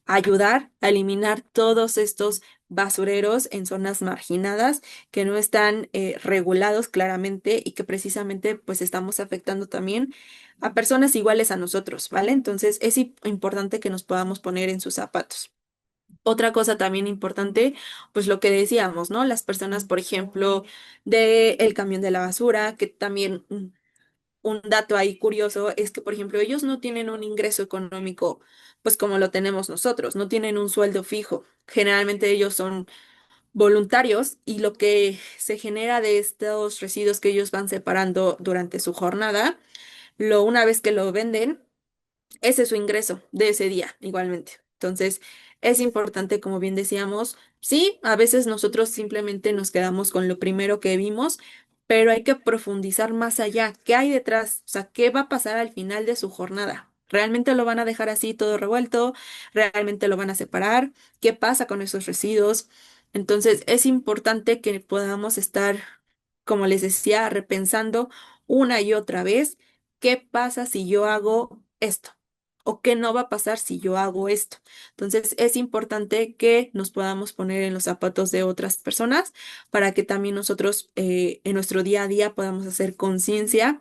ayudar a eliminar todos estos basureros en zonas marginadas que no están regulados claramente y que precisamente pues estamos afectando también a personas iguales a nosotros, ¿vale? Entonces es importante que nos podamos poner en sus zapatos. Otra cosa también importante, pues lo que decíamos, ¿no? Las personas, por ejemplo, del camión de la basura, que también un dato ahí curioso es que, por ejemplo, ellos no tienen un ingreso económico, pues como lo tenemos nosotros, no tienen un sueldo fijo. Generalmente ellos son voluntarios y lo que se genera de estos residuos que ellos van separando durante su jornada, una vez que lo venden, ese es su ingreso de ese día, igualmente. Entonces, es importante, como bien decíamos, sí, a veces nosotros simplemente nos quedamos con lo primero que vimos, pero hay que profundizar más allá. ¿Qué hay detrás? O sea, ¿qué va a pasar al final de su jornada? ¿Realmente lo van a dejar así todo revuelto? ¿Realmente lo van a separar? ¿Qué pasa con esos residuos? Entonces, es importante que podamos estar, como les decía, repensando una y otra vez, ¿qué pasa si yo hago esto? ¿O qué no va a pasar si yo hago esto? Entonces, es importante que nos podamos poner en los zapatos de otras personas para que también nosotros en nuestro día a día podamos hacer conciencia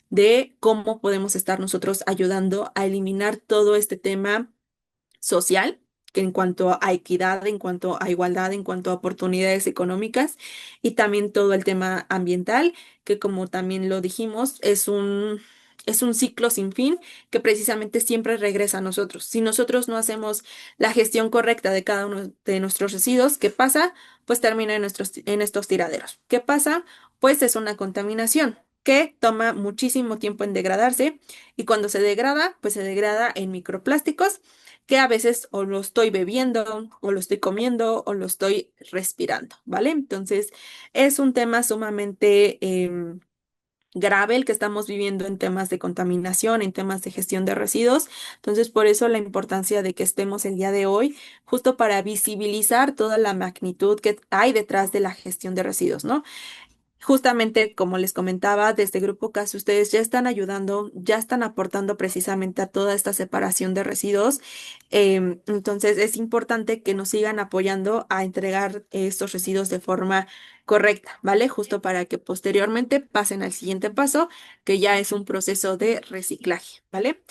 de cómo podemos estar nosotros ayudando a eliminar todo este tema social, que en cuanto a equidad, en cuanto a igualdad, en cuanto a oportunidades económicas y también todo el tema ambiental, que como también lo dijimos, es un ciclo sin fin que precisamente siempre regresa a nosotros. Si nosotros no hacemos la gestión correcta de cada uno de nuestros residuos, ¿qué pasa? Pues termina en estos tiraderos. ¿Qué pasa? Pues es una contaminación que toma muchísimo tiempo en degradarse y cuando se degrada, pues se degrada en microplásticos que a veces o lo estoy bebiendo, o lo estoy comiendo, o lo estoy respirando, ¿vale? Entonces, es un tema sumamente grave el que estamos viviendo en temas de contaminación, en temas de gestión de residuos. Entonces, por eso la importancia de que estemos el día de hoy, justo para visibilizar toda la magnitud que hay detrás de la gestión de residuos, ¿no? Justamente, como les comentaba, desde Grupo CAS ustedes ya están ayudando, ya están aportando precisamente a toda esta separación de residuos. Entonces, es importante que nos sigan apoyando a entregar estos residuos de forma correcta, ¿vale? Justo para que posteriormente pasen al siguiente paso, que ya es un proceso de reciclaje, ¿vale?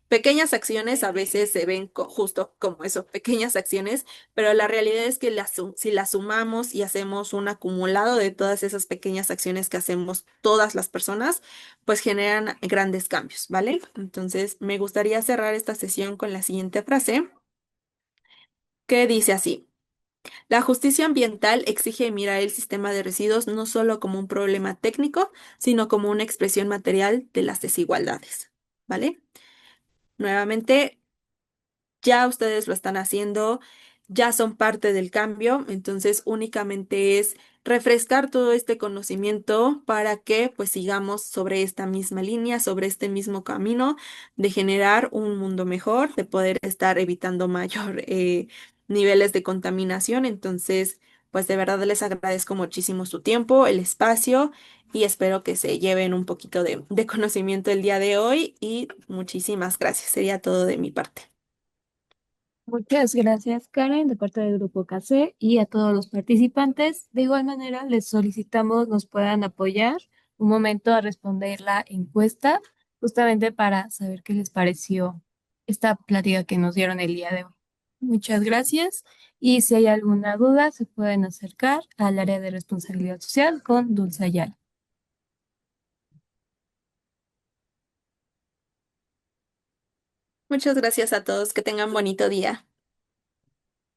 Pequeñas acciones a veces se ven justo como eso, pequeñas acciones, pero la realidad es que si las sumamos y hacemos un acumulado de todas esas pequeñas acciones que hacemos todas las personas, pues generan grandes cambios, ¿vale? Entonces, me gustaría cerrar esta sesión con la siguiente frase que dice así. La justicia ambiental exige mirar el sistema de residuos no solo como un problema técnico, sino como una expresión material de las desigualdades, ¿vale? Nuevamente, ya ustedes lo están haciendo, ya son parte del cambio, entonces únicamente es refrescar todo este conocimiento para que pues sigamos sobre esta misma línea, sobre este mismo camino de generar un mundo mejor, de poder estar evitando mayor niveles de contaminación. Entonces, pues de verdad les agradezco muchísimo su tiempo, el espacio y espero que se lleven un poquito de conocimiento el día de hoy y muchísimas gracias. Sería todo de mi parte. Muchas gracias, Karen, de parte del Grupo KC y a todos los participantes. De igual manera, les solicitamos nos puedan apoyar un momento a responder la encuesta, justamente para saber qué les pareció esta plática que nos dieron el día de hoy. Muchas gracias y si hay alguna duda, se pueden acercar al área de responsabilidad social con Dulce Ayala. Muchas gracias a todos. Que tengan bonito día.